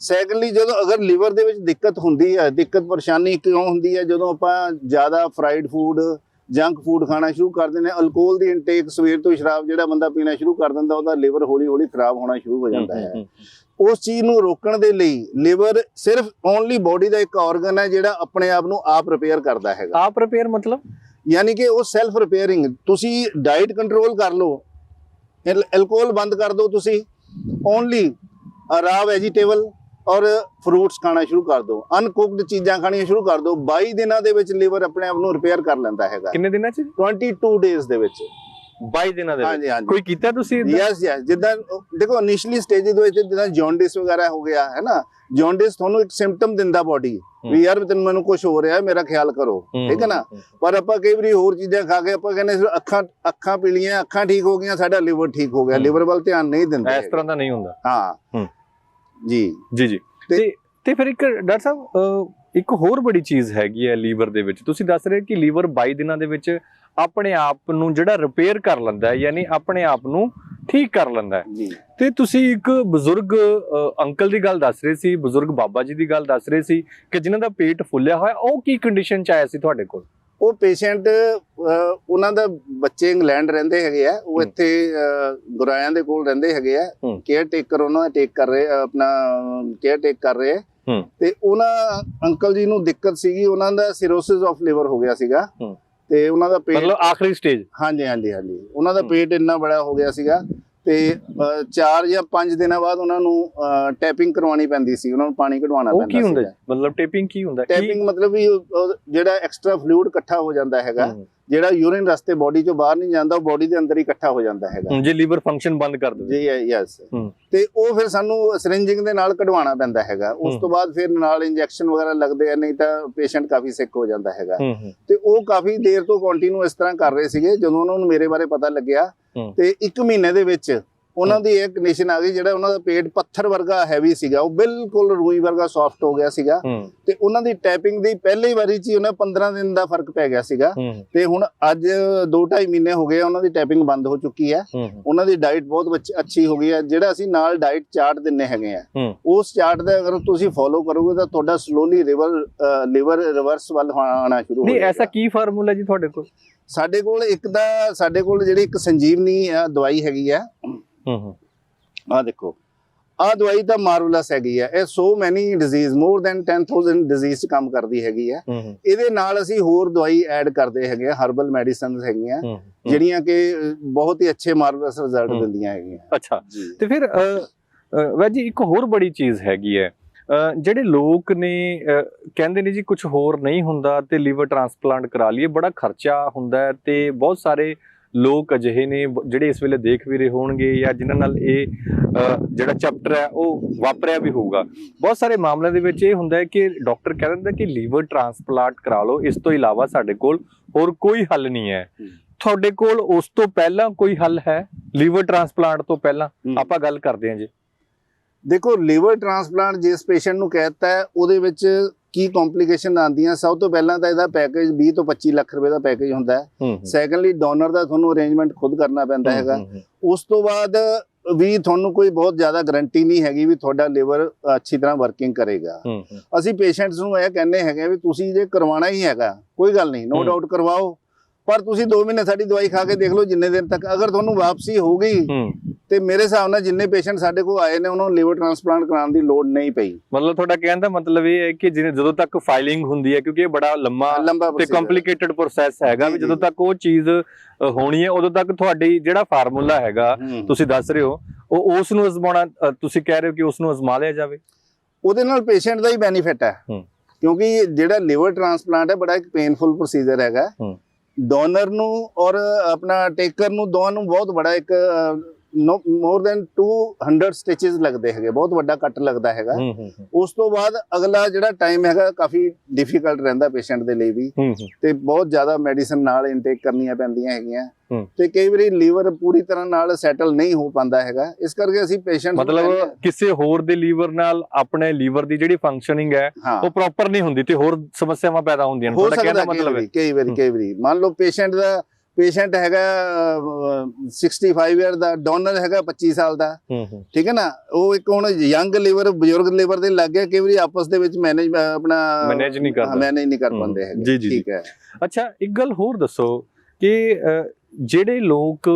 S2: ਸੈਕੰਡਲੀ, ਜਦੋਂ ਅਗਰ ਲਿਵਰ ਦੇ ਵਿੱਚ ਦਿੱਕਤ ਹੁੰਦੀ ਹੈ, ਦਿੱਕਤ ਪਰੇਸ਼ਾਨੀ ਕਿਉਂ ਹੁੰਦੀ ਹੈ? ਜਦੋਂ ਆਪਾਂ ਜ਼ਿਆਦਾ ਫਰਾਈਡ ਫੂਡ, ਜੰਕ ਫੂਡ ਖਾਣਾ ਸ਼ੁਰੂ ਕਰ ਦਿੰਦੇ ਹਾਂ, ਅਲਕੋਹਲ ਦੀ ਇਨਟੇਕ, ਸਵੇਰ ਤੋਂ ਸ਼ਰਾਬ ਜਿਹੜਾ ਬੰਦਾ ਪੀਣਾ ਸ਼ੁਰੂ ਕਰ ਦਿੰਦਾ, ਉਹਦਾ ਲਿਵਰ ਹੌਲੀ ਹੌਲੀ ਖਰਾਬ ਹੋਣਾ ਸ਼ੁਰੂ ਹੋ ਜਾਂਦਾ ਹੈ। ਉਸ ਚੀਜ਼ ਨੂੰ ਰੋਕਣ ਦੇ ਲਈ ਲਿਵਰ ਸਿਰਫ ਓਨਲੀ ਬੋਡੀ ਦਾ ਇੱਕ ਆਰਗਨ ਹੈ ਜਿਹੜਾ ਆਪਣੇ ਆਪ ਨੂੰ ਆਪ ਰਿਪੇਅਰ ਕਰਦਾ ਹੈਗਾ।
S1: ਆਪ ਰਿਪੇਅਰ ਮਤਲਬ? ਯਾਨੀ
S2: ਕਿ ਉਹ ਸੈਲਫ ਰਿਪੇਅਰਿੰਗ। ਤੁਸੀਂ ਡਾਈਟ ਕੰਟਰੋਲ ਕਰ ਲਓ, ਅਲਕੋਹਲ ਬੰਦ ਕਰ ਦਿਓ, ਤੁਸੀਂ ਓਨਲੀ ਰਾ ਵੈਜੀਟੇਬਲ ਔਰ ਫਰੂਟਸ ਖਾਣਾ ਸ਼ੁਰੂ ਕਰ ਦਿਓ, ਅਨਕੁਕਡ ਚੀਜ਼ਾਂ ਖਾਣੀਆਂ ਸ਼ੁਰੂ ਕਰ ਦਿਓ, 22 ਦਿਨਾਂ ਦੇ ਵਿੱਚ ਲਿਵਰ ਆਪਣੇ ਆਪ ਨੂੰ ਰਿਪੇਅਰ ਕਰ ਲੈਂਦਾ ਹੈਗਾ।
S1: ਕਿੰਨੇ ਦਿਨਾਂ ਚ?
S2: 22 ਡੇਜ਼ ਦੇ ਵਿੱਚ।
S1: 22 ਦਿਨਾਂ ਦੇ ਵਿੱਚ?
S2: ਹਾਂਜੀ ਹਾਂਜੀ।
S1: ਕੋਈ ਕੀਤਾ ਤੁਸੀਂ?
S2: Yes yes. ਜਿੱਦਾਂ ਦੇਖੋ ਇਨੀਸ਼ੀਅਲੀ ਸਟੇਜ ਦੇ ਵਿੱਚ ਜਿੱਦਾਂ ਜੌਂਡਿਸ ਵਗੈਰਾ ਹੋ ਗਿਆ ਹੈ ਨਾ, ਜੌਂਡਿਸ ਤੁਹਾਨੂੰ ਇੱਕ ਸਿੰਪਟਮ ਦਿੰਦਾ ਬੋਡੀ ਵੀ ਯਾਰ ਮੈਨੂੰ ਕੁਝ ਹੋ ਰਿਹਾ, ਮੇਰਾ ਖਿਆਲ ਕਰੋ, ਠੀਕ ਹੈ ਨਾ। ਪਰ ਆਪਾਂ ਕਈ ਵਾਰੀ ਹੋਰ ਚੀਜ਼ਾਂ ਖਾ ਕੇ ਆਪਾਂ ਕਹਿੰਦੇ ਅੱਖਾਂ ਪੀਲੀਆਂ, ਅੱਖਾਂ ਠੀਕ ਹੋ ਗਈਆਂ, ਸਾਡਾ ਲਿਵਰ ਠੀਕ ਹੋ ਗਿਆ, ਲਿਵਰ ਵੱਲ ਧਿਆਨ ਨਹੀਂ ਦਿੰਦੇ।
S1: ਇਸ ਤਰ੍ਹਾਂ ਦਾ ਨਹੀਂ ਹੁੰਦਾ।
S2: ਹਾਂ ਜੀ
S1: ਜੀ ਜੀ। ਤੇ ਫਿਰ ਇੱਕ ਡਾਕਟਰ ਸਾਹਿਬ ਇੱਕ ਹੋਰ ਬੜੀ ਚੀਜ਼ ਹੈਗੀ ਹੈ ਲੀਵਰ ਦੇ ਵਿੱਚ। ਤੁਸੀਂ ਦੱਸ ਰਹੇ ਕਿ ਲੀਵਰ 22 ਦਿਨਾਂ ਦੇ ਵਿੱਚ ਆਪਣੇ ਆਪ ਨੂੰ ਜਿਹੜਾ ਰਿਪੇਅਰ ਕਰ ਲੈਂਦਾ ਹੈ, ਯਾਨੀ ਆਪਣੇ ਆਪ ਨੂੰ ਠੀਕ ਕਰ ਲੈਂਦਾ ਹੈ
S2: ਜੀ।
S1: ਤੇ ਤੁਸੀਂ ਇੱਕ ਬਜ਼ੁਰਗ ਅੰਕਲ ਦੀ ਗੱਲ ਦੱਸ ਰਹੇ ਸੀ, ਬਜ਼ੁਰਗ ਬਾਬਾ ਜੀ ਦੀ ਗੱਲ ਦੱਸ ਰਹੇ ਸੀ ਕਿ ਜਿਨ੍ਹਾਂ ਦਾ ਪੇਟ ਫੁੱਲਿਆ ਹੋਇਆ, ਉਹ ਕੀ ਕੰਡੀਸ਼ਨ ਚ ਆਇਆ ਸੀ ਤੁਹਾਡੇ ਕੋਲ?
S2: ਉਹ ਪੇਸ਼ੈਂਟ, ਉਹਨਾਂ ਦਾ ਬੱਚੇ ਇੰਗਲੈਂਡ ਰਹਿੰਦੇ ਹੈਗੇ ਆ, ਉਹ ਇੱਥੇ ਗੁਰਾਇਆਂ ਦੇ ਕੋਲ ਰਹਿੰਦੇ ਹੈਗੇ ਆ, ਕੇਅਰ ਟੇਕਰ ਉਹਨਾਂ ਦਾ ਟੇਕ ਕਰ ਰਹੇ, ਆਪਣਾ ਕੇਅਰ ਟੇਕ ਕਰ ਰਹੇ। ਤੇ ਉਹਨਾਂ ਅੰਕਲ ਜੀ ਨੂੰ ਦਿੱਕਤ ਸੀਗੀ, ਉਹਨਾਂ ਦਾ ਸਿਰੋਸਿਸ ਆਫ ਲਿਵਰ ਹੋ ਗਿਆ ਸੀਗਾ ਤੇ ਉਹਨਾਂ ਦਾ ਪੇਟ,
S1: ਮਤਲਬ ਆਖਰੀ ਸਟੇਜ।
S2: ਹਾਂਜੀ ਹਾਂਜੀ ਹਾਂਜੀ। ਉਹਨਾਂ ਦਾ ਪੇਟ ਇੰਨਾ ਬੜਾ ਹੋ ਗਿਆ ਸੀਗਾ ਤੇ 4 ਜਾਂ 5 ਦਿਨਾਂ ਬਾਅਦ ਉਹਨਾਂ ਨੂੰ ਟੈਪਿੰਗ ਕਰਵਾਉਣੀ ਪੈਂਦੀ ਸੀ, ਉਹਨਾਂ ਨੂੰ ਪਾਣੀ ਕਢਵਾਉਣਾ ਪੈਂਦਾ ਸੀ।
S1: ਉਹ ਕੀ ਹੁੰਦਾ? ਮਤਲਬ ਟੈਪਿੰਗ ਕੀ ਹੁੰਦਾ?
S2: ਟੈਪਿੰਗ ਮਤਲਬ ਵੀ ਜਿਹੜਾ ਐਕਸਟਰਾ ਫਲੂਇਡ ਇਕੱਠਾ ਹੋ ਜਾਂਦਾ ਹੈਗਾ, ਜਿਹੜਾ ਯੂਰਿਨ ਰਸਤੇ ਬੋਡੀ ਚੋਂ ਬਾਹਰ ਨਹੀਂ ਜਾਂਦਾ, ਉਹ ਬੋਡੀ ਦੇ ਅੰਦਰ ਹੀ ਇਕੱਠਾ ਹੋ ਜਾਂਦਾ ਹੈਗਾ
S1: ਜੇ ਲੀਵਰ ਫੰਕਸ਼ਨ ਬੰਦ ਕਰ ਦੇਵੇ।
S2: ਜੀ ਯੈਸ। ਤੇ ਉਹ ਫਿਰ ਸਾਨੂੰ ਸਿਰਿੰਜਿੰਗ ਦੇ ਨਾਲ ਕਢਵਾਉਣਾ ਪੈਂਦਾ ਹੈਗਾ। ਉਸ ਤੋਂ ਬਾਅਦ ਫਿਰ ਨਾਲ ਇੰਜੈਕਸ਼ਨ ਵਗੈਰਾ ਲੱਗਦੇ ਆ, ਨਹੀਂ ਤਾਂ ਪੇਸ਼ੈਂਟ ਕਾਫੀ ਸਿੱਕ ਹੋ ਜਾਂਦਾ ਹੈਗਾ। ਤੇ ਉਹ ਕਾਫੀ ਦੇਰ ਤੋਂ ਕੰਟੀਨਿਊ ਇਸ ਤਰ੍ਹਾਂ ਕਰ ਰਹੇ ਸੀਗੇ। ਜਦੋਂ ਉਹਨਾਂ ਨੂੰ ਮੇਰੇ ਬਾਰੇ ਪਤਾ ਲੱਗਿਆ ਤੇ 1 ਮਹੀਨੇ ਦੇ ਵਿੱਚ ਉਹਨਾਂ ਦੀ ਇਹ ਕੰਡੀਸ਼ਨ ਆ ਗਈ, ਜਿਹੜਾ ਉਹਨਾਂ ਦਾ ਪੇਟ ਪੱਥਰ ਵਰਗਾ ਹੈਵੀ ਸੀਗਾ, ਉਹ ਬਿਲਕੁਲ ਰੂਈ ਵਰਗਾ ਸੌਫਟ ਹੋ ਗਿਆ ਸੀਗਾ। ਤੇ ਉਹਨਾਂ ਦੀ ਟੈਪਿੰਗ ਦੀ ਪਹਿਲੀ ਵਾਰੀ 'ਚ ਹੀ ਉਹਨਾਂ 15 ਦਿਨ ਦਾ ਫਰਕ ਪੈ ਗਿਆ ਸੀਗਾ। ਤੇ ਹੁਣ ਅੱਜ 2-2.5 ਮਹੀਨੇ ਹੋ ਗਏ, ਉਹਨਾਂ ਦੀ ਟੈਪਿੰਗ ਬੰਦ ਹੋ ਚੁੱਕੀ ਹੈ। ਉਹਨਾਂ ਦੀ ਡਾਈਟ ਬਹੁਤ ਅੱਛੀ ਹੋ ਗਈ ਹੈ। ਜਿਹੜਾ ਅਸੀਂ ਨਾਲ ਡਾਈਟ ਚਾਰਟ ਦਿੰਨੇ ਹੈਗੇ ਆ, ਉਸ ਚਾਰਟ ਦਾ ਅਗਰ ਤੁਸੀਂ ਫੋਲੋ ਕਰੋਗੇ ਤਾਂ ਤੁਹਾਡਾ ਸਲੋਲੀ ਲਿਵਰ ਰਿਵਰਸ ਵੱਲ ਆਉਣਾ ਸ਼ੁਰੂ ਹੋ ਜਾਏਗਾ।
S1: ਐਸਾ ਕੀ ਫਾਰਮੂਲਾ ਜੀ ਤੁਹਾਡੇ ਕੋਲ? ਸਾਡੇ
S2: ਕੋਲ ਜਿਹੜੀ ਇੱਕ ਸੰਜੀਵਨੀ ਦਵਾਈ ਹੈਗੀ ਆ, ਆ ਦੇਖੋ, ਆ ਦਵਾਈ ਤਾਂ ਮਾਰਵਲਸ ਹੈਗੀ ਹੈ। ਇਹ ਸੋ ਮੈਨੀ ਡਿਜ਼ੀਜ਼, ਮੋਰ ਦੈਨ 10,000 ਡਿਜ਼ੀਜ਼ 'ਚ ਕੰਮ ਕਰਦੀ ਹੈਗੀ ਹੈ। ਇਹਦੇ ਨਾਲ ਅਸੀਂ ਹੋਰ ਦਵਾਈ ਐਡ ਕਰਦੇ ਹੈਗੇ ਆ, ਹਰਬਲ ਮੈਡੀਸਿਨਸ ਹੈਗੀਆਂ ਜਿਹੜੀਆਂ ਕਿ ਬਹੁਤ ਹੀ ਅੱਛੇ ਮਾਰਵਲਸ ਰਿਜ਼ਲਟ ਦਿੰਦੀਆਂ ਹੈਗੀਆਂ।
S1: ਅੱਛਾ, ਤੇ ਫਿਰ ਵੈਜੀ ਇੱਕ ਹੋਰ ਬੜੀ ਚੀਜ਼ ਹੈਗੀ ਹੈ, ਜਿਹੜੇ ਲੋਕ ਨੇ ਕਹਿੰਦੇ ਨੇ ਜੀ ਕੁਝ ਹੋਰ ਨਹੀਂ ਹੁੰਦਾ ਤੇ ਲੀਵਰ ਟ੍ਰਾਂਸਪਲਾਂਟ ਕਰਾ ਲਈਏ, ਬੜਾ ਖਰਚਾ ਹੁੰਦਾ ਹੈ। ਤੇ ਬਹੁਤ ਸਾਰੇ ਲੋਕ ਅਜਿਹੇ ਨੇ ਜਿਹੜੇ ਇਸ ਵੇਲੇ ਦੇਖ ਵੀ ਰਹੇ ਹੋਣਗੇ ਜਾਂ ਜਿਨ੍ਹਾਂ ਨਾਲ ਇਹ ਜਿਹੜਾ ਚੈਪਟਰ ਹੈ ਉਹ ਵਾਪਰਿਆ ਵੀ ਹੋਊਗਾ। ਬਹੁਤ ਸਾਰੇ ਮਾਮਲਿਆਂ ਦੇ ਵਿੱਚ ਇਹ ਹੁੰਦਾ ਹੈ ਕਿ ਡਾਕਟਰ ਕਹਿ ਦਿੰਦਾ ਕਿ ਲੀਵਰ ਟ੍ਰਾਂਸਪਲਾਂਟ ਕਰਾ ਲਓ, ਇਸ ਤੋਂ ਇਲਾਵਾ ਸਾਡੇ ਕੋਲ ਹੋਰ ਕੋਈ ਹੱਲ ਨਹੀਂ ਹੈ। ਤੁਹਾਡੇ ਕੋਲ ਉਸ ਤੋਂ ਪਹਿਲਾਂ ਕੋਈ ਹੱਲ ਹੈ? ਲੀਵਰ ਟ੍ਰਾਂਸਪਲਾਂਟ ਤੋਂ ਪਹਿਲਾਂ ਆਪਾਂ ਗੱਲ ਕਰਦੇ ਹਾਂ ਜੀ।
S2: ਦੇਖੋ, ਲੀਵਰ ਟ੍ਰਾਂਸਪਲਾਂਟ ਜਿਸ ਪੇਸ਼ੈਂਟ ਨੂੰ ਕਹਿਤਾ ਹੈ ਉਹਦੇ ਵਿੱਚ ਕੀ ਕੰਪਲਿਕੇਸ਼ਨ ਆਉਂਦੀਆਂ। ਸਭ ਤੋਂ ਪਹਿਲਾਂ ਤਾਂ ਇਹਦਾ ਪੈਕੇਜ 20 ਤੋਂ 25 ਲੱਖ ਰੁਪਏ ਦਾ ਪੈਕੇਜ ਹੁੰਦਾ ਹੈ। ਸੈਕੰਡਲੀ ਡੋਨਰ ਦਾ ਤੁਹਾਨੂੰ ਅਰੇਂਜਮੈਂਟ ਖੁਦ ਕਰਨਾ ਪੈਂਦਾ ਹੈਗਾ। ਉਸ ਤੋਂ ਬਾਅਦ ਵੀ ਤੁਹਾਨੂੰ ਕੋਈ ਬਹੁਤ ਜ਼ਿਆਦਾ ਗਾਰੰਟੀ ਨਹੀਂ ਹੈਗੀ ਵੀ ਤੁਹਾਡਾ ਲਿਵਰ ਅੱਛੀ ਤਰ੍ਹਾਂ ਵਰਕਿੰਗ ਕਰੇਗਾ। ਅਸੀਂ ਪੇਸ਼ੈਂਟਸ ਨੂੰ ਇਹ ਕਹਿੰਦੇ ਹੈਗੇ ਵੀ ਤੁਸੀਂ ਜੇ ਕਰਵਾਉਣਾ ਹੀ ਹੈਗਾ ਕੋਈ ਗੱਲ ਨਹੀਂ, ਨੋ ਡਾਊਟ ਕਰਵਾਓ, ਪਰ ਤੁਸੀਂ 2 ਮਹੀਨੇ ਸਾਡੀ ਦਵਾਈ ਖਾ ਕੇ ਦੇਖ ਲਓ ਜਿੰਨੇ ਦਿਨ ਤੱਕ, ਅਗਰ ਤੁਹਾਨੂੰ ਵਾਪਸੀ ਹੋ ਗਈ ਤੇ ਮੇਰੇ ਹਿਸਾਬ ਨਾਲ ਜਿੰਨੇ ਪੇਸ਼ੈਂਟ ਸਾਡੇ ਕੋਲ ਆਏ ਨੇ ਉਹਨਾਂ ਨੂੰ ਲਿਵਰ ਟ੍ਰਾਂਸਪਲਾਂਟ ਕਰਾਉਣ ਦੀ ਲੋੜ ਨਹੀਂ ਪਈ।
S1: ਮਤਲਬ ਤੁਹਾਡਾ ਕਹਿਣ ਦਾ ਮਤਲਬ ਇਹ ਹੈ ਕਿ ਜਦੋਂ ਤੱਕ ਫਾਈਲਿੰਗ ਹੁੰਦੀ ਹੈ, ਕਿਉਂਕਿ ਇਹ ਬੜਾ ਲੰਮਾ ਤੇ ਕੰਪਲਿਕੇਟਡ ਪ੍ਰੋਸੈਸ ਹੈਗਾ, ਵੀ ਜਦੋਂ ਤੱਕ ਉਹ ਚੀਜ਼ ਹੋਣੀ ਹੈ ਉਦੋਂ ਤੱਕ ਤੁਹਾਡੀ ਜਿਹੜਾ ਫਾਰਮੂਲਾ ਹੈਗਾ ਤੁਸੀਂ ਦੱਸ ਰਹੇ ਹੋ ਉਹ ਉਸ ਨੂੰ ਅਜ਼ਮਾਉਣਾ, ਤੁਸੀਂ ਕਹਿ ਰਹੇ ਹੋ ਕਿ ਉਸ ਨੂੰ ਅਜ਼ਮਾ ਲਿਆ ਜਾਵੇ, ਉਹਦੇ
S2: ਨਾਲ ਪੇਸ਼ੈਂਟ ਦਾ ਹੀ ਬੈਨੀਫਿਟ ਹੈ। ਕਿਉਂਕਿ ਜਿਹੜਾ ਲਿਵਰ ਟ੍ਰਾਂਸਪਲਾਂਟ ਹੈ ਬੜਾ ਇੱਕ ਪੇਨਫੁਲ ਪ੍ਰੋਸੀਜਰ ਹੈਗਾ, ਡੋਨਰ ਨੂੰ ਔਰ ਆਪਣਾ ਟੇਕਰ ਨੂੰ ਦੋਵਾਂ ਨੂੰ ਬਹੁਤ ਬੜਾ ਇੱਕ ਮੋਰ ਦੈਨ 200 ਸਟਿਚਸ ਲੱਗਦੇ ਹੈਗੇ, ਬਹੁਤ ਵੱਡਾ ਕੱਟ ਲੱਗਦਾ ਹੈਗਾ। ਉਸ ਤੋਂ ਬਾਅਦ ਅਗਲਾ ਜਿਹੜਾ ਟਾਈਮ ਹੈਗਾ ਕਾਫੀ ਡਿਫਿਕਲਟ ਰਹਿੰਦਾ ਪੇਸ਼ੈਂਟ ਦੇ ਲਈ ਵੀ, ਤੇ ਬਹੁਤ ਜ਼ਿਆਦਾ ਮੈਡੀਸਨ ਨਾਲ ਇਨਟੇਕ ਕਰਨੀਆਂ ਪੈਂਦੀਆਂ ਹੈਗੀਆਂ, ਤੇ ਕਈ ਵਾਰੀ ਲੀਵਰ ਪੂਰੀ ਤਰ੍ਹਾਂ ਨਾਲ ਸੈਟਲ ਨਹੀਂ ਹੋ ਪਾਉਂਦਾ ਹੈਗਾ। ਇਸ ਕਰਕੇ ਅਸੀਂ ਪੇਸ਼ੈਂਟ
S1: ਮਤਲਬ ਕਿਸੇ ਹੋਰ ਦੇ ਲੀਵਰ ਨਾਲ ਆਪਣੇ ਲੀਵਰ ਦੀ ਜਿਹੜੀ ਫੰਕਸ਼ਨਿੰਗ ਹੈ ਉਹ ਪ੍ਰੋਪਰ ਨਹੀਂ ਹੁੰਦੀ ਤੇ ਹੋਰ ਸਮੱਸਿਆਵਾਂ ਪੈਦਾ ਹੁੰਦੀਆਂ ਨੇ। ਤੁਹਾਡਾ ਕਹਿਣ ਦਾ ਮਤਲਬ ਹੈ ਕਈ
S2: ਵਾਰੀ ਮੰਨ ਲਓ ਪੇਸ਼ੈਂਟ ਹੈਗਾ 65 ਇਅਰ ਦਾ, ਡੋਨਰ ਹੈਗਾ 25 ਸਾਲ ਦਾ, ਠੀਕ ਹੈ ਨਾ, ਉਹ ਇੱਕ ਹੁਣ ਯੰਗ ਲਿਵਰ ਬਜ਼ੁਰਗ ਲਿਵਰ ਦੇ ਲੱਗ ਗਿਆ, ਕਈ ਵਾਰੀ ਆਪਸ ਦੇ ਵਿੱਚ ਮੈਨੇਜ ਨਹੀਂ ਕਰ ਪਾਉਂਦੇ ਹੈਗੇ। ਠੀਕ ਹੈ।
S1: ਅੱਛਾ, ਇੱਕ ਗੱਲ ਹੋਰ ਦੱਸੋ ਕਿ ਜਿਹੜੇ ਲੋਕ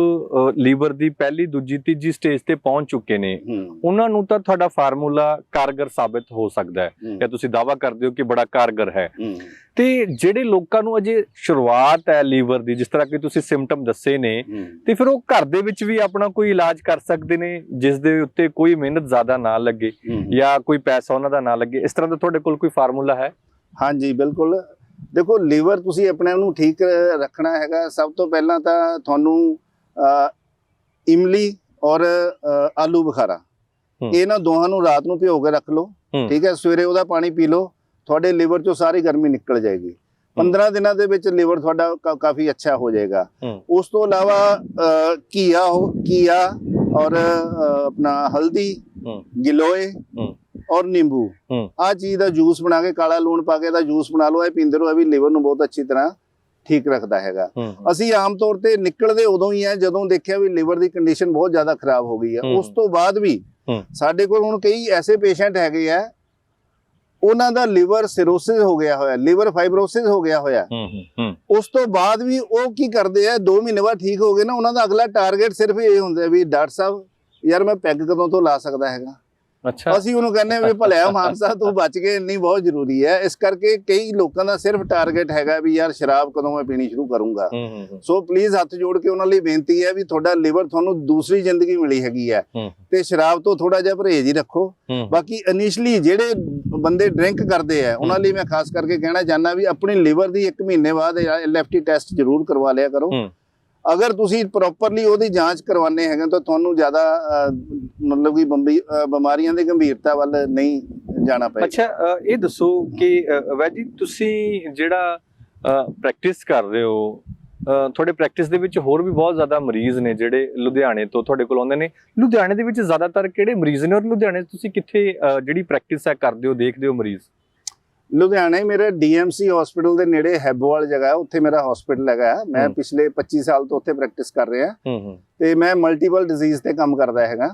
S1: ਲੀਵਰ ਦੀ ਪਹਿਲੀ ਦੂਜੀ ਤੀਜੀ ਸਟੇਜ ਤੇ ਪਹੁੰਚ ਚੁੱਕੇ ਨੇ ਉਹਨਾਂ ਨੂੰ ਤਾਂ ਤੁਹਾਡਾ ਫਾਰਮੂਲਾ ਕਾਰਗਰ ਸਾਬਿਤ ਹੋ ਸਕਦਾ ਹੈ, ਜਾਂ ਤੁਸੀਂ ਦਾਅਵਾ ਕਰਦੇ ਹੋ ਕਿ ਬੜਾ ਕਾਰਗਰ ਹੈ, ਤੇ ਜਿਹੜੇ ਲੋਕਾਂ ਨੂੰ ਅਜੇ ਸ਼ੁਰੂਆਤ ਹੈ ਲੀਵਰ ਦੀ, ਜਿਸ ਤਰ੍ਹਾਂ ਕਿ ਤੁਸੀਂ ਸਿੰਪਟਮ ਦੱਸੇ ਨੇ, ਤੇ ਫਿਰ ਉਹ ਘਰ ਦੇ ਵਿੱਚ ਵੀ ਆਪਣਾ ਕੋਈ ਇਲਾਜ ਕਰ ਸਕਦੇ ਨੇ ਜਿਸ ਦੇ ਉੱਤੇ ਕੋਈ ਮਿਹਨਤ ਜ਼ਿਆਦਾ ਨਾ ਲੱਗੇ ਜਾਂ ਕੋਈ ਪੈਸਾ ਉਹਨਾਂ ਦਾ ਨਾ ਲੱਗੇ, ਇਸ ਤਰ੍ਹਾਂ ਦਾ ਤੁਹਾਡੇ ਕੋਲ ਕੋਈ ਫਾਰਮੂਲਾ ਹੈ?
S2: ਹਾਂਜੀ ਬਿਲਕੁਲ। ਦੇਖੋ, ਲੀਵਰ ਤੁਸੀਂ ਆਪਣੇ ਨੂੰ ਠੀਕ ਰੱਖਣਾ ਹੈਗਾ, ਸਭ ਤੋਂ ਪਹਿਲਾਂ ਤਾਂ ਤੁਹਾਨੂੰ ਇਮਲੀ ਔਰ ਆਲੂ ਬੁਖਾਰਾ ਇਹਨਾਂ ਦੋਹਾਂ ਨੂੰ ਰਾਤ ਨੂੰ ਭਿਓ ਕੇ ਰੱਖ ਲਓ, ਠੀਕ ਹੈ, ਸਵੇਰੇ ਉਹਦਾ ਪਾਣੀ ਪੀ ਲਓ, ਤੁਹਾਡੇ ਲਿਵਰ ਚੋਂ ਸਾਰੀ ਗਰਮੀ ਨਿਕਲ ਜਾਏਗੀ। 15 ਦਿਨਾਂ ਦੇ ਵਿੱਚ ਲਿਵਰ ਤੁਹਾਡਾ ਕਾਫੀ ਅੱਛਾ ਹੋ ਜਾਏਗਾ। ਉਸ ਤੋਂ ਇਲਾਵਾ ਘੀਆ ਔਰ ਆਪਣਾ ਹਲਦੀ, ਗਿਲੋਏ ਔਰ ਨਿੰਬੂ, ਆ ਚੀਜ਼ ਦਾ ਜੂਸ ਬਣਾ ਕੇ, ਕਾਲਾ ਲੂਣ ਪਾ ਕੇ ਦਾ ਜੂਸ ਬਣਾ ਲਓ, ਇਹ ਪੀਂਦੇ ਰਹੋ, ਇਹ ਵੀ ਲਿਵਰ ਨੂੰ ਬਹੁਤ ਅੱਛੀ ਤਰ੍ਹਾਂ ਠੀਕ ਰੱਖਦਾ ਹੈਗਾ। ਅਸੀਂ ਆਮ ਤੌਰ ਤੇ ਨਿਕਲਦੇ ਉਦੋਂ ਹੀ ਹੈ ਜਦੋਂ ਦੇਖਿਆ ਵੀ ਲਿਵਰ ਦੀ ਕੰਡੀਸ਼ਨ ਬਹੁਤ ਜ਼ਿਆਦਾ ਖਰਾਬ ਹੋ ਗਈ ਹੈ। ਉਸ ਤੋਂ ਬਾਅਦ ਵੀ ਸਾਡੇ ਕੋਲ ਹੁਣ ਕਈ ਐਸੇ ਪੇਸ਼ੈਂਟ ਹੈਗੇ ਆ ਉਹਨਾਂ ਦਾ ਲਿਵਰ ਸਿਰੋਸਿਸ ਹੋ ਗਿਆ ਹੋਇਆ, ਲਿਵਰ ਫਾਈਬਰੋਸਿਸ ਹੋ ਗਿਆ ਹੋਇਆ, ਉਸ ਤੋਂ ਬਾਅਦ ਵੀ ਉਹ ਕੀ ਕਰਦੇ ਆ, 2 ਮਹੀਨੇ ਬਾਅਦ ਠੀਕ ਹੋ ਗਏ ਨਾ, ਉਹਨਾਂ ਦਾ ਅਗਲਾ ਟਾਰਗੇਟ ਸਿਰਫ ਇਹ ਹੁੰਦਾ ਵੀ ਡਾਕਟਰ ਸਾਹਿਬ ਯਾਰ ਮੈਂ ਪੈਗ ਕਦੋਂ ਤੋਂ ਲਾ ਸਕਦਾ ਹੈਗਾ।
S1: ਅੱਛਾ,
S2: ਅਸੀਂ ਉਹਨੂੰ ਕਹਿੰਦੇ ਵੀ ਭਲਿਆ ਮਾਨਸਾ ਤੂੰ ਬਚ ਕੇ ਇੰਨੀ ਬਹੁਤ ਜ਼ਰੂਰੀ ਹੈ। ਇਸ ਕਰਕੇ ਕਈ ਲੋਕਾਂ ਦਾ ਸਿਰਫ ਟਾਰਗੇਟ ਹੈਗਾ ਵੀ ਯਾਰ ਸ਼ਰਾਬ ਕਦੋਂ ਮੈਂ ਪੀਣੀ ਸ਼ੁਰੂ ਕਰੂੰਗਾ। ਸੋ ਪਲੀਜ਼ ਹੱਥ ਜੋੜ ਕੇ ਉਹਨਾਂ ਲਈ ਬੇਨਤੀ ਹੈ ਵੀ ਤੁਹਾਡਾ ਲਿਵਰ ਤੁਹਾਨੂੰ ਦੂਸਰੀ ਜ਼ਿੰਦਗੀ ਮਿਲੀ ਹੈਗੀ ਹੈ, ਤੇ ਸ਼ਰਾਬ ਤੋਂ ਥੋੜਾ ਜਿਹਾ ਪਰਹੇਜ਼ ਹੀ ਰੱਖੋ। ਬਾਕੀ ਇਨੀਸ਼ੀਅਲੀ ਜਿਹੜੇ ਬੰਦੇ ਡਰਿੰਕ ਕਰਦੇ ਆ ਉਹਨਾਂ ਲਈ ਮੈਂ ਖਾਸ ਕਰਕੇ ਕਹਿਣਾ ਚਾਹੁੰਦਾ ਵੀ ਆਪਣੀ ਲਿਵਰ ਦੀ 1 ਮਹੀਨੇ ਬਾਅਦ LFT ਟੈਸਟ ਜ਼ਰੂਰ ਕਰਵਾ ਲਿਆ ਕਰੋ। ਅਗਰ ਤੁਸੀਂ ਪ੍ਰੋਪਰਲੀ ਉਹਦੀ ਜਾਂਚ ਕਰਵਾਉਂਦੇ ਹੈਗੇ ਤਾਂ ਤੁਹਾਨੂੰ ਜ਼ਿਆਦਾ ਮਤਲਬ ਕਿ ਬਿਮਾਰੀਆਂ ਦੀ ਗੰਭੀਰਤਾ ਵੱਲ ਨਹੀਂ ਜਾਣਾ ਪਏਗਾ।
S1: ਅੱਛਾ, ਇਹ ਦੱਸੋ ਕਿ ਵੈਜੀ ਤੁਸੀਂ ਜਿਹੜਾ ਪ੍ਰੈਕਟਿਸ ਕਰ ਰਹੇ ਹੋ, ਤੁਹਾਡੇ ਪ੍ਰੈਕਟਿਸ ਦੇ ਵਿੱਚ ਹੋਰ ਵੀ ਬਹੁਤ ਜ਼ਿਆਦਾ ਮਰੀਜ਼ ਨੇ ਜਿਹੜੇ ਲੁਧਿਆਣੇ ਤੋਂ ਤੁਹਾਡੇ ਕੋਲ ਆਉਂਦੇ ਨੇ। ਲੁਧਿਆਣੇ ਦੇ ਵਿੱਚ ਜ਼ਿਆਦਾਤਰ ਕਿਹੜੇ ਮਰੀਜ਼ ਨੇ, ਔਰ ਲੁਧਿਆਣੇ ਤੁਸੀਂ ਕਿੱਥੇ ਜਿਹੜੀ ਪ੍ਰੈਕਟਿਸ ਹੈ ਕਰਦੇ ਹੋ, ਦੇਖਦੇ ਹੋ ਮਰੀਜ਼?
S2: ਲੁਧਿਆਣੇ ਮੇਰੇ DMC ਹਸਪੀਟਲ ਦੇ ਨੇੜੇ ਹੈਬੋਵਾਲ ਜਗ੍ਹਾ ਹੈ, ਉੱਥੇ ਮੇਰਾ ਹਸਪੀਟਲ ਹੈਗਾ। ਮੈਂ ਪਿਛਲੇ 25 ਸਾਲ ਤੋਂ ਉੱਥੇ ਪ੍ਰੈਕਟਿਸ ਕਰ ਰਿਹਾ, ਤੇ ਮੈਂ ਮਲਟੀਪਲ ਡਿਜ਼ੀਜ਼ ਤੇ ਕੰਮ ਕਰਦਾ ਹੈਗਾ,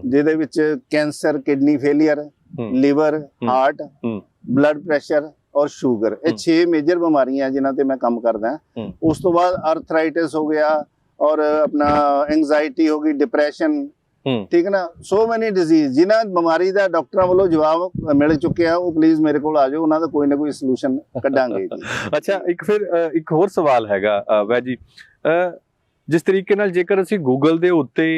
S2: ਜਿਹਦੇ ਵਿੱਚ cancer, kidney failure, liver, heart, blood pressure ਔਰ ਸ਼ੂਗਰ, ਇਹ 6 ਮੇਜਰ ਬਿਮਾਰੀਆਂ ਜਿਨ੍ਹਾਂ ਤੇ ਮੈਂ ਕੰਮ ਕਰਦਾ। ਉਸ ਤੋਂ ਬਾਅਦ ਆਰਥਰਾਈਟਿਸ ਹੋ ਗਿਆ ਔਰ ਆਪਣਾ ਐਂਜ਼ਾਈਟੀ ਹੋ ਗਈ, ਡਿਪਰੈਸ਼ਨ, ਠੀਕ ਹੈ ਨਾ, ਸੋ ਮੈਨੀ ਡਿਜ਼ੀਜ਼ ਜਿਨ੍ਹਾਂ ਬਿਮਾਰੀ ਦਾ ਡਾਕਟਰਾਂ ਵੱਲੋਂ ਜਵਾਬ ਮਿਲ ਚੁੱਕਿਆ, ਉਹ ਪਲੀਜ਼ ਮੇਰੇ ਕੋਲ ਆ ਜਾਓ, ਉਹਨਾਂ ਦਾ ਕੋਈ ਨਾ ਕੋਈ ਸੋਲੂਸ਼ਨ ਕੱਢਾਂਗੇ ਜੀ।
S1: ਅੱਛਾ, ਇੱਕ ਹੋਰ ਸਵਾਲ ਹੈਗਾ ਵੈਜੀ, ਜਿਸ ਤਰੀਕੇ ਨਾਲ ਜੇਕਰ ਅਸੀਂ ਗੂਗਲ ਦੇ ਉੱਤੇ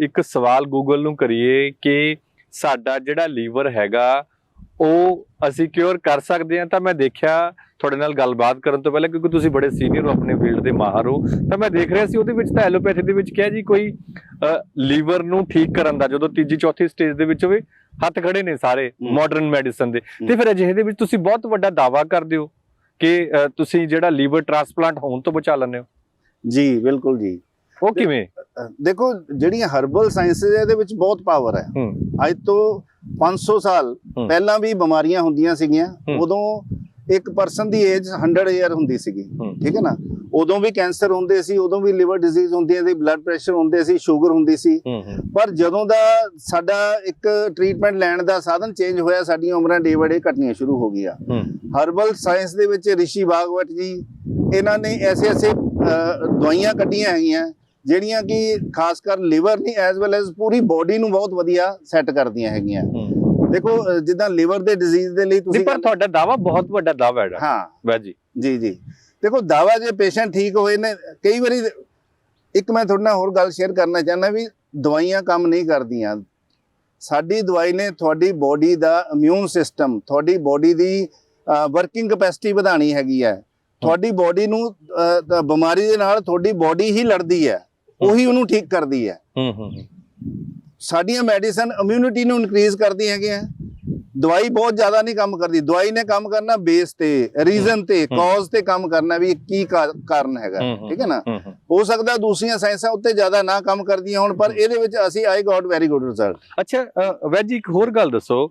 S1: ਇੱਕ ਸਵਾਲ ਗੂਗਲ ਨੂੰ ਕਰੀਏ ਕਿ ਸਾਡਾ ਜਿਹੜਾ ਲੀਵਰ ਹੈਗਾ ਉਹ ਅਸੀਂ ਕਿਉਰ ਕਰ ਸਕਦੇ ਹਾਂ, ਤਾਂ ਮੈਂ ਦੇਖਿਆ ਤੁਹਾਡੇ ਨਾਲ ਗੱਲਬਾਤ ਕਰਨ ਤੋਂ ਪਹਿਲਾਂ, ਕਿਉਂਕਿ ਤੁਸੀਂ ਬੜੇ ਸੀਨੀਅਰ ਹੋ, ਆਪਣੇ ਫੀਲਡ ਦੇ ਮਾਹਰ ਹੋ, ਤਾਂ ਮੈਂ ਦੇਖ ਰਿਹਾ ਸੀ ਉਹਦੇ ਵਿੱਚ ਤਾਂ ਐਲੋਪੈਥੀ ਦੇ ਵਿੱਚ ਕਿਹਾ ਜੀ ਕੋਈ ਲੀਵਰ ਨੂੰ ਠੀਕ ਕਰਨ ਦਾ ਜਦੋਂ ਤੀਜੀ ਚੌਥੀ ਸਟੇਜ ਦੇ ਵਿੱਚ ਹੋਵੇ ਹੱਥ ਖੜੇ ਨੇ ਸਾਰੇ ਮਾਡਰਨ ਮੈਡੀਸਨ ਦੇ, ਤੇ ਫਿਰ ਅਜਿਹੇ ਦੇ ਵਿੱਚ ਤੁਸੀਂ ਬਹੁਤ ਵੱਡਾ ਦਾਅਵਾ ਕਰਦੇ ਹੋ ਕਿ ਤੁਸੀਂ ਜਿਹੜਾ ਲੀਵਰ ਟ੍ਰਾਂਸਪਲਾਂਟ ਹੋਣ ਤੋਂ ਬਚਾ ਲੈਂਦੇ ਹੋ।
S2: ਜੀ ਬਿਲਕੁਲ ਜੀ।
S1: ਉਹ ਕਿਵੇਂ?
S2: ਦੇਖੋ, ਜਿਹੜੀਆਂ ਹਰਬਲ ਸਾਇੰਸਿਸ ਇਹਦੇ ਵਿੱਚ ਬਹੁਤ ਪਾਵਰ ਹੈ। ਅੱਜ ਤੋਂ 500 ਸਾਲ ਪਹਿਲਾਂ ਵੀ ਬਿਮਾਰੀਆਂ ਹੁੰਦੀਆਂ ਸੀਗੀਆਂ, ਉਦੋਂ ਇੱਕ ਪਰਸਨ ਦੀ ਏਜ 100 ਈਅਰ ਹੁੰਦੀ ਸੀਗੀ, ਠੀਕ ਹੈ ਨਾ। ਉਦੋਂ ਵੀ ਕੈਂਸਰ ਹੁੰਦੇ ਸੀ, ਉਦੋਂ ਵੀ ਲਿਵਰ ਡਿਜ਼ੀਜ਼ ਹੁੰਦੀਆਂ ਸੀ, ਬਲੱਡ ਪ੍ਰੈਸ਼ਰ ਹੁੰਦੇ ਸੀ, ਸ਼ੂਗਰ ਹੁੰਦੀ ਸੀ। ਪਰ ਜਦੋਂ ਦਾ ਸਾਡਾ ਇੱਕ ਟ੍ਰੀਟਮੈਂਟ ਲੈਣ ਦਾ ਸਾਧਨ ਚੇਂਜ ਹੋਇਆ, ਸਾਡੀਆਂ ਉਮਰਾਂ ਡੇ ਬਾਏ ਡੇ ਘਟਣੀਆਂ ਸ਼ੁਰੂ ਹੋ ਗਈਆਂ। ਹਰਬਲ ਸਾਇੰਸ ਦੇ ਵਿੱਚ ਰਿਸ਼ੀ ਭਾਗਵਤ ਜੀ, ਇਹਨਾਂ ਨੇ ਐਸੇ ਦਵਾਈਆਂ ਕੱਢੀਆਂ ਹੈਗੀਆਂ ਜਿਹੜੀਆਂ ਕਿ ਖਾਸ ਕਰ ਲਿਵਰ ਨਹੀਂ ਐਜ਼ ਵੈਲ ਐਜ਼ ਪੂਰੀ ਬੋਡੀ ਨੂੰ ਬਹੁਤ ਵਧੀਆ ਸੈੱਟ ਕਰਦੀਆਂ ਹੈਗੀਆਂ। ਦੇਖੋ ਜਿੱਦਾਂ ਲਿਵਰ ਦੇ ਡਿਜ਼ੀਜ਼ ਦੇ ਲਈ ਤੁਸੀਂ
S1: ਪਰ ਤੁਹਾਡਾ ਦਾਵਾ ਬਹੁਤ ਵੱਡਾ ਦਾਵਾ ਹੈ।
S2: ਹਾਂ
S1: ਵੈਦ ਜੀ
S2: ਜੀ ਦੇਖੋ ਦਾਵਾ, ਜੇ ਪੇਸ਼ੈਂਟ ਠੀਕ ਹੋਏ ਨੇ, ਕਈ ਵਾਰੀ ਇੱਕ ਮੈਂ ਤੁਹਾਡੇ ਨਾਲ ਹੋਰ ਗੱਲ ਸ਼ੇਅਰ ਕਰਨਾ ਚਾਹੁੰਦਾ ਵੀ ਦਵਾਈਆਂ ਕੰਮ ਨਹੀਂ ਕਰਦੀਆਂ। ਸਾਡੀ ਦਵਾਈ ਨੇ ਤੁਹਾਡੀ ਬੋਡੀ ਦਾ ਇਮਿਊਨ ਸਿਸਟਮ, ਤੁਹਾਡੀ ਬੋਡੀ ਦੀ ਵਰਕਿੰਗ ਕੈਪੈਸਿਟੀ ਵਧਾਣੀ ਹੈਗੀ ਹੈ। ਤੁਹਾਡੀ ਬੋਡੀ ਨੂੰ ਬਿਮਾਰੀ ਦੇ ਨਾਲ ਤੁਹਾਡੀ ਬੋਡੀ ਹੀ ਲੜਦੀ ਹੈ, ਉਹੀ ਉਹਨੂੰ ਠੀਕ ਕਰਦੀ ਹੈ। ਸਾਡੀਆਂ ਮੈਡੀਸਨ ਇਮਿਊਨਿਟੀ ਨੂੰ ਇਨਕਰੀਜ਼ ਕਰਦੀ ਹੈਗੀਆਂ। ਦਵਾਈ ਬਹੁਤ ਜ਼ਿਆਦਾ ਨਹੀਂ ਕੰਮ ਕਰਦੀ। ਦਵਾਈ ਨੇ ਕੰਮ ਕਰਨਾ ਬੇਸ ਤੇ, ਰੀਜ਼ਨ ਤੇ, ਕਾਜ਼ ਤੇ ਕੰਮ ਕਰਨਾ ਵੀ ਕੀ ਕਾਰਨ ਹੈਗਾ, ਠੀਕ ਹੈ ਨਾ। ਹੋ ਸਕਦਾ ਦੂਸਰੀਆਂ ਸਾਇੰਸਾਂ ਉੱਤੇ ਜ਼ਿਆਦਾ ਨਾ ਕੰਮ ਕਰਦੀਆਂ ਹੋਣ, ਪਰ ਇਹਦੇ ਵਿੱਚ ਅਸੀਂ ਆਈ ਗॉट ਵੈਰੀ ਗੁੱਡ ਰਿਜ਼ਲਟ।
S1: ਅੱਛਾ ਵੈਦ ਜੀ, ਇੱਕ ਹੋਰ ਗੱਲ ਦੱਸੋ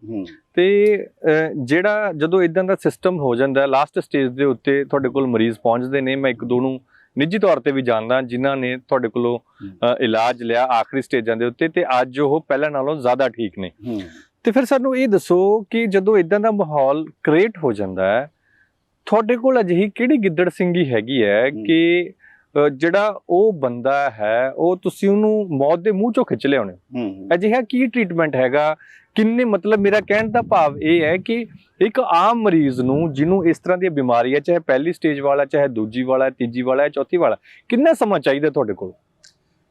S1: ਤੇ ਜਿਹੜਾ ਜਦੋਂ ਇਦਾਂ ਦਾ ਸਿਸਟਮ ਹੋ ਜਾਂਦਾ ਲਾਸਟ ਸਟੇਜ ਦੇ ਉੱਤੇ ਤੁਹਾਡੇ ਕੋਲ ਮਰੀਜ਼ ਪਹੁੰਚਦੇ ਨੇ, ਮੈਂ ਇੱਕ ਦੋ ਨੂੰ ਨਿੱਜੀ ਤੌਰ ਤੇ ਵੀ ਜਾਣਦਾ ਜਿਨ੍ਹਾਂ ਨੇ ਤੁਹਾਡੇ ਕੋਲੋਂ ਇਲਾਜ ਲਿਆ ਆਖਰੀ ਸਟੇਜਾਂ ਦੇ ਉੱਤੇ, ਤੇ ਅੱਜ ਉਹ ਪਹਿਲਾਂ ਨਾਲੋਂ ਜ਼ਿਆਦਾ ਠੀਕ ਨੇ। ਤੇ ਫਿਰ ਸਾਨੂੰ ਇਹ ਦੱਸੋ ਕਿ ਜਦੋਂ ਇਦਾਂ ਦਾ ਮਾਹੌਲ ਕ੍ਰੀਏਟ ਹੋ ਜਾਂਦਾ ਹੈ, ਤੁਹਾਡੇ ਕੋਲ ਅਜਿਹੀ ਕਿਹੜੀ ਗਿੱਦੜ ਸਿੰਘੀ ਹੈਗੀ ਹੈ ਕਿ ਜਿਹੜਾ ਉਹ ਬੰਦਾ ਹੈ ਉਹ ਤੁਸੀਂ ਉਹਨੂੰ ਮੌਤ ਦੇ ਮੂੰਹ ਚੋਂ ਖਿੱਚ ਲਿਆਉਣੇ? ਅਜਿਹਾ ਕੀ ਟ੍ਰੀਟਮੈਂਟ ਹੈਗਾ? ਕਿੰਨੇ, ਮਤਲਬ ਮੇਰਾ ਕਹਿਣ ਦਾ ਭਾਵ ਇਹ ਹੈ ਕਿ ਇੱਕ ਆਮ ਮਰੀਜ਼ ਨੂੰ ਜਿਹਨੂੰ ਇਸ ਤਰ੍ਹਾਂ ਦੀ ਬਿਮਾਰੀ ਹੈ, ਚਾਹੇ ਪਹਿਲੀ ਸਟੇਜ ਵਾਲਾ, ਚਾਹੇ ਦੂਜੀ ਵਾਲਾ, ਤੀਜੀ ਵਾਲਾ, ਚੌਥੀ ਵਾਲਾ, ਕਿੰਨਾ ਸਮਾਂ ਚਾਹੀਦਾ ਤੁਹਾਡੇ ਕੋਲ?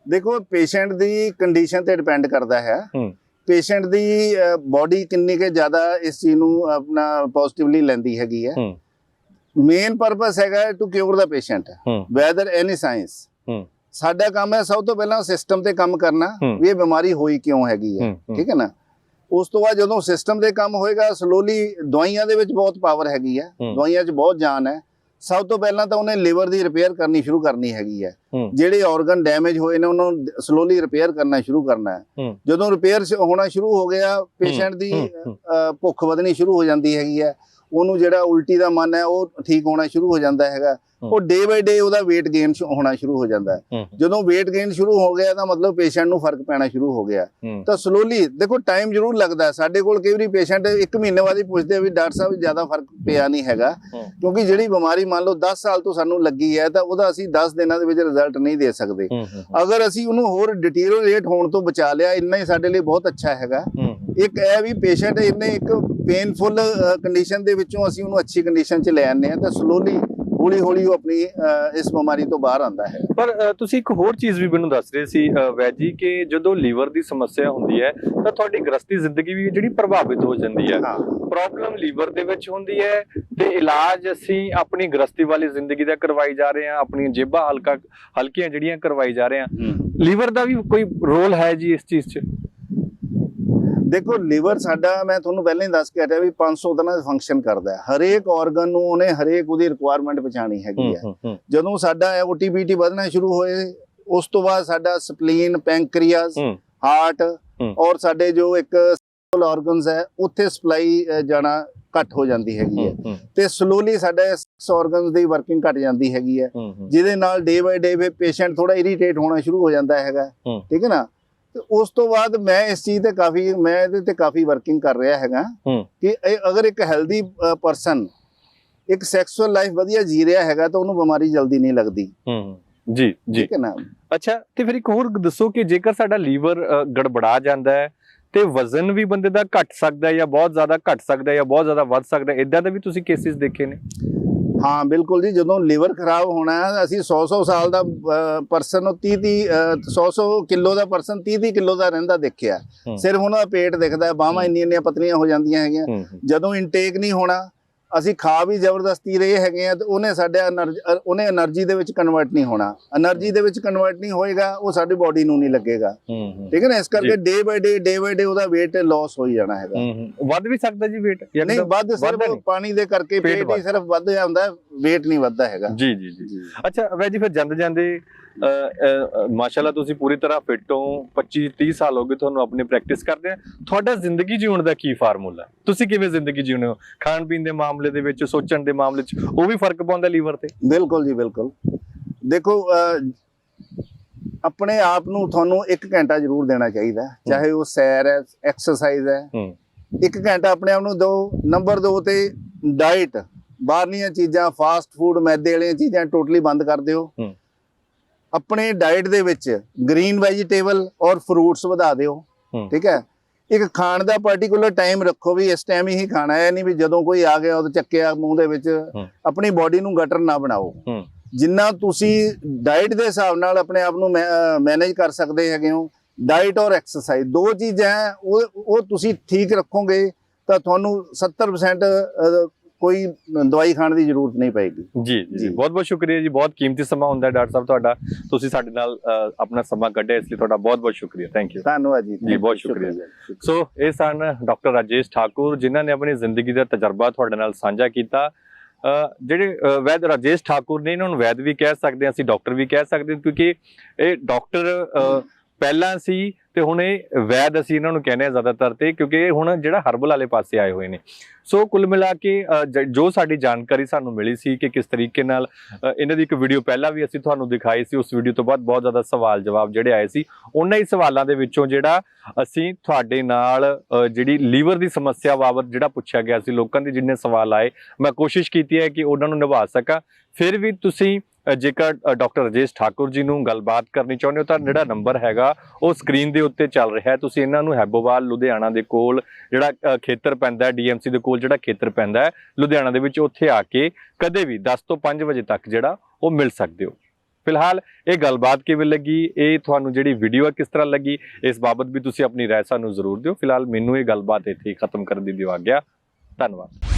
S2: ਦੇਖੋ ਪੇਸ਼ੈਂਟ ਦੀ ਕੰਡੀਸ਼ਨ ਤੇ ਡਿਪੈਂਡ ਕਰਦਾ ਹੈ। ਪੇਸ਼ੈਂਟ ਦੀ ਬੋਡੀ ਕਿੰਨੀ ਕੁ ਜ਼ਿਆਦਾ ਇਸ ਚੀਜ਼ ਨੂੰ ਆਪਣਾ ਪੋਜ਼ਿਟਿਵਲੀ ਲੈਂਦੀ ਹੈਗੀ ਹੈ। ਮੇਨ ਪਰਪਸ ਹੈਗਾ to cure the patient, whether any science. ਸਾਡਾ ਕੰਮ ਹੈ ਸਭ ਤੋਂ ਪਹਿਲਾਂ ਸਿਸਟਮ ਤੇ ਕੰਮ ਕਰਨਾ ਵੀ ਇਹ ਬਿਮਾਰੀ ਹੋਈ ਕਿਉਂ ਹੈਗੀ ਹੈ, ਠੀਕ ਹੈ ਨਾ। ਉਸ ਤੋਂ ਬਾਅਦ ਜਦੋਂ ਸਿਸਟਮ ਤੇ ਕੰਮ ਹੋਏਗਾ, ਸਲੋਲੀ ਦਵਾਈਆਂ ਦੇ ਵਿੱਚ ਬਹੁਤ ਪਾਵਰ ਹੈਗੀ ਹੈ, ਦਵਾਈਆਂ 'ਚ ਬਹੁਤ ਜਾਨ ਹੈ। ਸਭ ਤੋਂ ਪਹਿਲਾਂ ਤਾਂ ਉਹਨੇ ਲਿਵਰ ਦੀ ਰਿਪੇਅਰ ਕਰਨੀ ਸ਼ੁਰੂ ਕਰਨੀ ਹੈਗੀ ਹੈ। ਜਿਹੜੇ ਆਰਗਨ ਡੈਮੇਜ ਹੋਏ ਨੇ ਉਹਨਾਂ ਨੂੰ ਸਲੋਲੀ ਰਿਪੇਅਰ ਕਰਨਾ ਸ਼ੁਰੂ ਕਰਨਾ ਹੈ। ਜਦੋਂ ਰਿਪੇਅਰ ਹੋਣਾ ਸ਼ੁਰੂ ਹੋ ਗਿਆ, ਪੇਸ਼ੈਂਟ ਦੀ ਭੁੱਖ ਵਧਣੀ ਸ਼ੁਰੂ ਹੋ ਜਾਂਦੀ ਹੈਗੀ ਹੈ। ਉਹਨੂੰ ਜਿਹੜਾ ਉਲਟੀ ਦਾ ਮਨ ਹੈ ਉਹ ਠੀਕ ਹੋਣਾ ਸ਼ੁਰੂ ਹੋ ਜਾਂਦਾ ਹੈਗਾ। ਉਹ ਡੇ ਬਾਈ ਡੇ ਉਹਦਾ weight gain ਹੋਣਾ ਸ਼ੁਰੂ ਹੋ ਜਾਂਦਾ ਹੈ। ਜਦੋਂ weight gain ਸ਼ੁਰੂ ਹੋ ਗਿਆ ਤਾਂ ਮਤਲਬ ਪੇਸ਼ੈਂਟ ਨੂੰ ਫਰਕ ਪੈਣਾ ਸ਼ੁਰੂ ਹੋ ਗਿਆ। ਤਾਂ ਸਲੋਲੀ ਦੇਖੋ ਟਾਈਮ ਜ਼ਰੂਰ ਲੱਗਦਾ। ਸਾਡੇ ਕੋਲ ਕਈ ਵਾਰੀ ਪੇਸ਼ੈਂਟ 1 ਮਹੀਨੇ ਬਾਅਦ ਹੀ ਪੁੱਛਦੇ ਵੀ ਡਾਕਟਰ ਸਾਹਿਬ ਜ਼ਿਆਦਾ ਫਰਕ ਪਿਆ ਨਹੀਂ ਹੈਗਾ, ਕਿਉਂਕਿ ਜਿਹੜੀ ਬਿਮਾਰੀ ਮੰਨ ਲਓ 10 ਸਾਲ ਤੋਂ ਸਾਨੂੰ ਲੱਗੀ ਹੈ ਤਾਂ ਉਹਦਾ ਅਸੀਂ 10 ਦਿਨਾਂ ਦੇ ਵਿੱਚ ਰਿਜ਼ਲਟ ਨਹੀਂ ਦੇ ਸਕਦੇ। ਅਗਰ ਅਸੀਂ ਉਹਨੂੰ ਹੋਰ ਡਿਟੀਰੀਓਰੇਟ ਹੋਣ ਤੋਂ ਬਚਾ ਲਿਆ, ਇੰਨਾ ਹੀ ਸਾਡੇ ਲਈ ਬਹੁਤ ਅੱਛਾ ਹੈਗਾ। ਇੱਕ ਇਹ ਵੀ ਪੇਸ਼ੈਂਟ ਇਹਨੇ ਇੱਕ ਪੇਨਫੁਲ ਕੰਡੀਸ਼ਨ ਦੇ ਵਿੱਚੋਂ ਅਸੀਂ ਉਹਨੂੰ ਅੱਛੀ ਕੰਡੀਸ਼ਨ 'ਚ ਲੈ ਆਉਂਦੇ ਹਾਂ ਤਾਂ ਸਲੋਲੀ ਹੌਲੀ ਹੌਲੀ ਉਹ ਆਪਣੀ ਇਸ ਬਿਮਾਰੀ ਤੋਂ ਬਾਹਰ ਆਉਂਦਾ ਹੈ।
S1: ਪਰ ਤੁਸੀਂ ਇੱਕ ਹੋਰ ਚੀਜ਼ ਵੀ ਮੈਨੂੰ ਦੱਸ ਰਹੇ ਸੀ ਵੈਦ ਜੀ ਕਿ ਜਦੋਂ ਲੀਵਰ ਦੀ ਸਮੱਸਿਆ ਹੁੰਦੀ ਹੈ ਤਾਂ ਤੁਹਾਡੀ ਗ੍ਰਸਤੀ ਜ਼ਿੰਦਗੀ ਵੀ ਜਿਹੜੀ ਪ੍ਰਭਾਵਿਤ ਹੋ ਜਾਂਦੀ ਹੈ। ਪ੍ਰੋਬਲਮ ਲੀਵਰ ਦੇ ਵਿੱਚ ਹੁੰਦੀ ਹੈ ਤੇ ਇਲਾਜ ਅਸੀਂ ਆਪਣੀ ਗ੍ਰਸਤੀ ਵਾਲੀ ਜ਼ਿੰਦਗੀ ਦਾ ਕਰਵਾਈ ਜਾ ਰਹੇ ਹਾਂ, ਆਪਣੀਆਂ ਜੇਬਾਂ ਹਲਕੀਆਂ ਜਿਹੜੀਆਂ ਕਰਵਾਈ ਜਾ ਰਹੇ ਹਾਂ। ਲੀਵਰ ਦਾ ਵੀ ਕੋਈ ਰੋਲ ਹੈ ਜੀ ਇਸ ਚੀਜ਼ 'ਚ?
S2: ਦੇਖੋ ਲਿਵਰ ਸਾਡਾ, ਮੈਂ ਤੁਹਾਨੂੰ ਪਹਿਲਾਂ ਹੀ ਦੱਸ ਕੇ ਹਟਿਆ ਵੀ 500 ਦਿਨਾਂ ਦਾ ਫੰਕਸ਼ਨ ਕਰਦਾ ਹੈ। ਹਰੇਕ ਆਰਗਨ ਨੂੰ ਉਹਨੇ ਹਰੇਕ ਉਹਦੀ ਰਿਕੁਆਇਰਮੈਂਟ ਪਛਾਣੀ ਹੈਗੀ ਹੈ। ਜਦੋਂ ਸਾਡਾ ਓਟੀਪੀਟੀ ਵਧਣਾ ਸ਼ੁਰੂ ਹੋਏ, ਉਸ ਤੋਂ ਬਾਅਦ ਸਾਡਾ ਸਪਲੀਨ, ਪੈਂਕਰੀਆਸ, ਹਾਰਟ ਔਰ ਸਾਡੇ ਜੋ ਇੱਕ ਆਰਗਨਸ ਹੈ ਉੱਥੇ ਸਪਲਾਈ ਜਾਣਾ ਘੱਟ ਹੋ ਜਾਂਦੀ ਹੈਗੀ ਹੈ ਤੇ ਸਲੋਲੀ ਸਾਡੇ ਆਰਗਨਸ ਦੀ ਵਰਕਿੰਗ ਘਟ ਜਾਂਦੀ ਹੈਗੀ ਹੈ, ਜਿਹਦੇ ਨਾਲ ਡੇ ਬਾਈ ਡੇ ਪੇਸ਼ੈਂਟ ਥੋੜਾ ਇਰੀਟੇਟ ਹੋਣਾ ਸ਼ੁਰੂ ਹੋ ਜਾਂਦਾ ਹੈਗਾ, ਠੀਕ ਹੈ ਨਾ। ਉਸ ਤੋਂ ਬਾਅਦ ਮੈਂ ਇਸ ਚੀਜ਼ ਤੇ ਇਹਦੇ ਤੇ ਕਾਫੀ ਵਰਕਿੰਗ ਕਰ ਰਿਹਾ ਹੈਗਾ ਕਿ ਅਗਰ ਇੱਕ ਹੈਲਦੀ ਪਰਸਨ ਇੱਕ ਸੈਕਸੁਅਲ ਲਾਈਫ ਵਧੀਆ ਜੀ ਰਿਹਾ ਹੈਗਾ ਤਾਂ ਉਹਨੂੰ ਬਿਮਾਰੀ ਜਲਦੀ ਨਹੀਂ ਲੱਗਦੀ।
S1: ਜੀ ਜੀ,
S2: ਠੀਕ ਹੈ ਨਾ।
S1: ਅੱਛਾ, ਤੇ ਫਿਰ ਇੱਕ ਹੋਰ ਦੱਸੋ ਕਿ ਜੇਕਰ ਸਾਡਾ ਲੀਵਰ ਗੜਬੜਾ ਜਾਂਦਾ ਹੈ ਤੇ ਵਜ਼ਨ ਵੀ ਬੰਦੇ ਦਾ ਘਟ ਸਕਦਾ ਹੈ ਜਾਂ ਬਹੁਤ ਜ਼ਿਆਦਾ ਘਟ ਸਕਦਾ ਹੈ ਜਾਂ ਬਹੁਤ ਜ਼ਿਆਦਾ ਵੱਧ ਸਕਦਾ ਹੈ, ਇਦਾਂ ਦੇ ਵੀ ਤੁਸੀਂ ਕੇਸਿਸ ਦੇਖੇ ਨੇ?
S2: ਹਾਂ ਬਿਲਕੁਲ ਜੀ, ਜਦੋਂ ਲਿਵਰ ਖਰਾਬ ਹੋਣਾ ਅਸੀਂ 100 ਸਾਲ ਦਾ ਪਰਸਨ 100 ਕਿਲੋ ਦਾ ਪਰਸਨ 30 ਕਿਲੋ ਦਾ ਰਹਿੰਦਾ ਦੇਖਿਆ। ਸਿਰਫ ਉਹਨਾਂ ਦਾ ਪੇਟ ਦਿਖਦਾ, ਬਾਹਾਂ ਇੰਨੀਆਂ ਪਤਲੀਆਂ ਹੋ ਜਾਂਦੀਆਂ ਹੈਗੀਆਂ। ਜਦੋਂ ਇਨਟੇਕ ਨਹੀਂ ਹੋਣਾ, ਅਸੀਂ ਖਾ ਵੀ ਜ਼ਬਰਦਸਤੀ ਰਹੇ ਹੈਗੇ ਆ ਤੇ ਉਹਨੇ એનર્ਜੀ ਦੇ ਵਿੱਚ ਕਨਵਰਟ ਨਹੀਂ ਹੋਣਾ। એનર્ਜੀ ਦੇ ਵਿੱਚ ਕਨਵਰਟ ਨਹੀਂ ਹੋਏਗਾ, ਉਹ ਸਾਡੀ ਬੋਡੀ ਨੂੰ ਨਹੀਂ ਲੱਗੇਗਾ, ਠੀਕ ਹੈ ਨਾ। ਇਸ ਕਰਕੇ ਡੇ ਬਾਈ ਡੇ ਉਹਦਾ weight ਲਾਸ ਹੋਈ ਜਾਣਾ ਹੈਗਾ।
S1: ਵੱਧ ਵੀ ਸਕਦਾ ਜੀ weight?
S2: ਨਹੀਂ ਵੱਧ, ਸਿਰਫ ਪਾਣੀ ਦੇ ਕਰਕੇ ਪੇਟ ਹੀ ਸਿਰਫ ਵੱਧ ਜਾਂਦਾ, weight ਨਹੀਂ ਵੱਧਦਾ ਹੈਗਾ।
S1: ਜੀ ਜੀ ਜੀ। ਅੱਛਾ ਵੈਦ ਜੀ, ਫਿਰ ਜਾਂਦੇ ਜਾਂਦੇ ਮਾਸ਼ਾਅੱਲਾ ਤੁਸੀਂ ਪੂਰੀ ਤਰ੍ਹਾਂ ਫਿੱਟ ਹੋ, 25-30 ਸਾਲ ਹੋ ਗਏ ਤੁਹਾਨੂੰ ਆਪਣੀ ਪ੍ਰੈਕਟਿਸ ਕਰਦੇ ਆ। ਤੁਹਾਡਾ ਜ਼ਿੰਦਗੀ ਜਿਉਣ ਦਾ ਕੀ ਫਾਰਮੂਲਾ? ਤੁਸੀਂ ਕਿਵੇਂ ਜ਼ਿੰਦਗੀ ਜਿਉਂਦੇ ਹੋ? ਖਾਣ ਪੀਣ ਦੇ ਮਾਮਲੇ ਦੇ ਵਿੱਚ, ਸੋਚਣ ਦੇ ਮਾਮਲੇ 'ਚ ਉਹ ਵੀ ਫਰਕ ਪਾਉਂਦਾ ਲੀਵਰ ਤੇ?
S2: ਬਿਲਕੁਲ ਜੀ ਬਿਲਕੁਲ। ਦੇਖੋ ਆਪਣੇ ਆਪ ਨੂੰ ਤੁਹਾਨੂੰ 1 ਘੰਟਾ ਜ਼ਰੂਰ ਦੇਣਾ ਚਾਹੀਦਾ, ਚਾਹੇ ਉਹ ਸੈਰ ਹੈ, ਐਕਸਰਸਾਈਜ਼ ਹੈ। 1 ਘੰਟਾ ਆਪਣੇ ਆਪ ਨੂੰ ਦਿਓ। ਨੰਬਰ 2 ਤੇ ਡਾਈਟ, ਬਾਹਰਲੀਆਂ ਚੀਜ਼ਾਂ, ਫਾਸਟ ਫੂਡ, ਮੈਦੇ ਵਾਲੀਆਂ ਚੀਜ਼ਾਂ ਟੋਟਲੀ ਬੰਦ ਕਰ ਦਿਓ। ਆਪਣੇ ਡਾਈਟ ਦੇ ਵਿੱਚ ਗ੍ਰੀਨ ਵੈਜੀਟੇਬਲ ਔਰ ਫਰੂਟਸ ਵਧਾ ਦਿਓ। ਠੀਕ ਹੈ। ਇੱਕ ਖਾਣ ਦਾ ਪਾਰਟਿਕੂਲਰ ਟਾਈਮ ਰੱਖੋ ਵੀ ਇਸ ਟਾਈਮ ਹੀ ਖਾਣਾ ਹੈ, ਨਹੀਂ ਵੀ ਜਦੋਂ ਕੋਈ ਆ ਗਿਆ ਉਹ ਚੱਕਿਆ ਮੂੰਹ ਦੇ ਵਿੱਚ। ਆਪਣੀ ਬੋਡੀ ਨੂੰ ਗਟਰ ਨਾ ਬਣਾਓ। ਜਿੰਨਾ ਤੁਸੀਂ ਡਾਈਟ ਦੇ ਹਿਸਾਬ ਨਾਲ ਆਪਣੇ ਆਪ ਨੂੰ ਮੈਨੇਜ ਕਰ ਸਕਦੇ ਹੈਗੇ ਹੋ, ਡਾਈਟ ਔਰ ਐਕਸਰਸਾਈਜ਼ 2 ਚੀਜ਼ਾਂ ਹੈ, ਉਹ ਤੁਸੀਂ ਠੀਕ ਰੱਖੋਗੇ ਤਾਂ ਤੁਹਾਨੂੰ 70% ਕੋਈ ਦਵਾਈ ਖਾਣ ਦੀ ਜ਼ਰੂਰਤ ਨਹੀਂ ਪਏਗੀ।
S1: ਜੀ ਜੀ, ਬਹੁਤ ਬਹੁਤ ਸ਼ੁਕਰੀਆ ਜੀ। ਬਹੁਤ ਕੀਮਤੀ ਸਮਾਂ ਹੁੰਦਾ ਹੈ ਡਾਕਟਰ ਸਾਹਿਬ ਤੁਹਾਡਾ, ਤੁਸੀਂ ਸਾਡੇ ਨਾਲ ਆਪਣਾ ਸਮਾਂ ਕੱਢਿਆ, ਇਸ ਲਈ ਤੁਹਾਡਾ ਬਹੁਤ ਬਹੁਤ ਸ਼ੁਕਰੀਆ। Thank you.
S2: ਧੰਨਵਾਦ ਜੀ।
S1: ਜੀ ਬਹੁਤ ਸ਼ੁਕਰੀਆ। ਸੋ ਇਹ ਸਨ ਡਾਕਟਰ ਰਾਜੇਸ਼ ਠਾਕੁਰ, ਜਿਨ੍ਹਾਂ ਨੇ ਆਪਣੀ ਜ਼ਿੰਦਗੀ ਦਾ ਤਜਰਬਾ ਤੁਹਾਡੇ ਨਾਲ ਸਾਂਝਾ ਕੀਤਾ। ਜਿਹੜੇ ਵੈਦ ਰਾਜੇਸ਼ ਠਾਕੁਰ ਨੇ, ਇਹਨਾਂ ਨੂੰ ਵੈਦ ਵੀ ਕਹਿ ਸਕਦੇ ਹਾਂ ਅਸੀਂ, ਡਾਕਟਰ ਵੀ ਕਹਿ ਸਕਦੇ ਹਾਂ, ਕਿਉਂਕਿ ਇਹ ਡਾਕਟਰ ਪਹਿਲਾਂ ਸੀ ਤੇ ਹੁਣ ਇਹ ਵੈਦ ਅਸੀਂ ਇਹਨਾਂ ਨੂੰ ਕਹਿੰਦੇ ਹਾਂ ਜ਼ਿਆਦਾਤਰ, ਤੇ ਕਿਉਂਕਿ ਇਹ ਹੁਣ ਜਿਹੜਾ ਹਰਬਲ ਵਾਲੇ ਪਾਸੇ ਆਏ ਹੋਏ ਨੇ। ਸੋ ਕੁੱਲ ਮਿਲਾ ਕੇ ਜੋ ਸਾਡੀ ਜਾਣਕਾਰੀ ਸਾਨੂੰ ਮਿਲੀ ਸੀ ਕਿ ਕਿਸ ਤਰੀਕੇ ਨਾਲ ਇਹਨਾਂ ਦੀ ਇੱਕ ਵੀਡੀਓ ਪਹਿਲਾਂ ਵੀ ਅਸੀਂ ਤੁਹਾਨੂੰ ਦਿਖਾਈ ਸੀ, ਉਸ ਵੀਡੀਓ ਤੋਂ ਬਾਅਦ ਬਹੁਤ ਜ਼ਿਆਦਾ ਸਵਾਲ ਜਵਾਬ ਜਿਹੜੇ ਆਏ ਸੀ, ਉਹਨਾਂ ਹੀ ਸਵਾਲਾਂ ਦੇ ਵਿੱਚੋਂ ਜਿਹੜਾ ਅਸੀਂ ਤੁਹਾਡੇ ਨਾਲ ਜਿਹੜੀ ਲੀਵਰ ਦੀ ਸਮੱਸਿਆ ਬਾਬਤ ਜਿਹੜਾ ਪੁੱਛਿਆ ਗਿਆ ਸੀ, ਲੋਕਾਂ ਦੇ ਜਿੰਨੇ ਸਵਾਲ ਆਏ, ਮੈਂ ਕੋਸ਼ਿਸ਼ ਕੀਤੀ ਹੈ ਕਿ ਉਹਨਾਂ ਨੂੰ ਨਿਭਾ ਸਕਾਂ। ਫਿਰ ਵੀ ਤੁਸੀਂ ਜੇਕਰ ਡਾਕਟਰ ਰਾਜੇਸ਼ ਠਾਕੁਰ ਜੀ ਨੂੰ ਗੱਲਬਾਤ ਕਰਨੀ ਚਾਹੁੰਦੇ ਹੋ ਤਾਂ ਜਿਹੜਾ ਨੰਬਰ ਹੈਗਾ ਉਹ ਸਕਰੀਨ ਦੇ ਉੱਤੇ ਚੱਲ ਰਿਹਾ ਹੈ। ਤੁਸੀਂ ਇਹਨਾਂ ਨੂੰ ਹੈਬੋਵਾਲ ਲੁਧਿਆਣਾ ਦੇ ਕੋਲ ਜਿਹੜਾ ਖੇਤਰ ਪੈਂਦਾ ਹੈ, ਡੀਐਮਸੀ ਦੇ ਕੋਲ ਜਿਹੜਾ ਖੇਤਰ ਪੈਂਦਾ ਹੈ ਲੁਧਿਆਣਾ ਦੇ ਵਿੱਚ, ਉੱਥੇ ਆ ਕੇ ਕਦੇ ਵੀ 10 ਤੋਂ 5 ਵਜੇ ਤੱਕ ਜਿਹੜਾ ਉਹ ਮਿਲ ਸਕਦੇ ਹੋ। ਫਿਲਹਾਲ ਇਹ ਗੱਲਬਾਤ ਕਿਵੇਂ ਲੱਗੀ, ਇਹ ਤੁਹਾਨੂੰ ਜਿਹੜੀ ਵੀਡੀਓ ਹੈ ਕਿਸ ਤਰ੍ਹਾਂ ਲੱਗੀ, ਇਸ ਬਾਬਤ ਵੀ ਤੁਸੀਂ ਆਪਣੀ ਰਾਏ ਸਾਨੂੰ ਜ਼ਰੂਰ ਦਿਓ। ਫਿਲਹਾਲ ਮੈਨੂੰ ਇਹ ਗੱਲਬਾਤ ਇੱਥੇ ਹੀ ਖਤਮ ਕਰਨ ਦੀ ਦਿਓ ਆਗਿਆ। ਧੰਨਵਾਦ।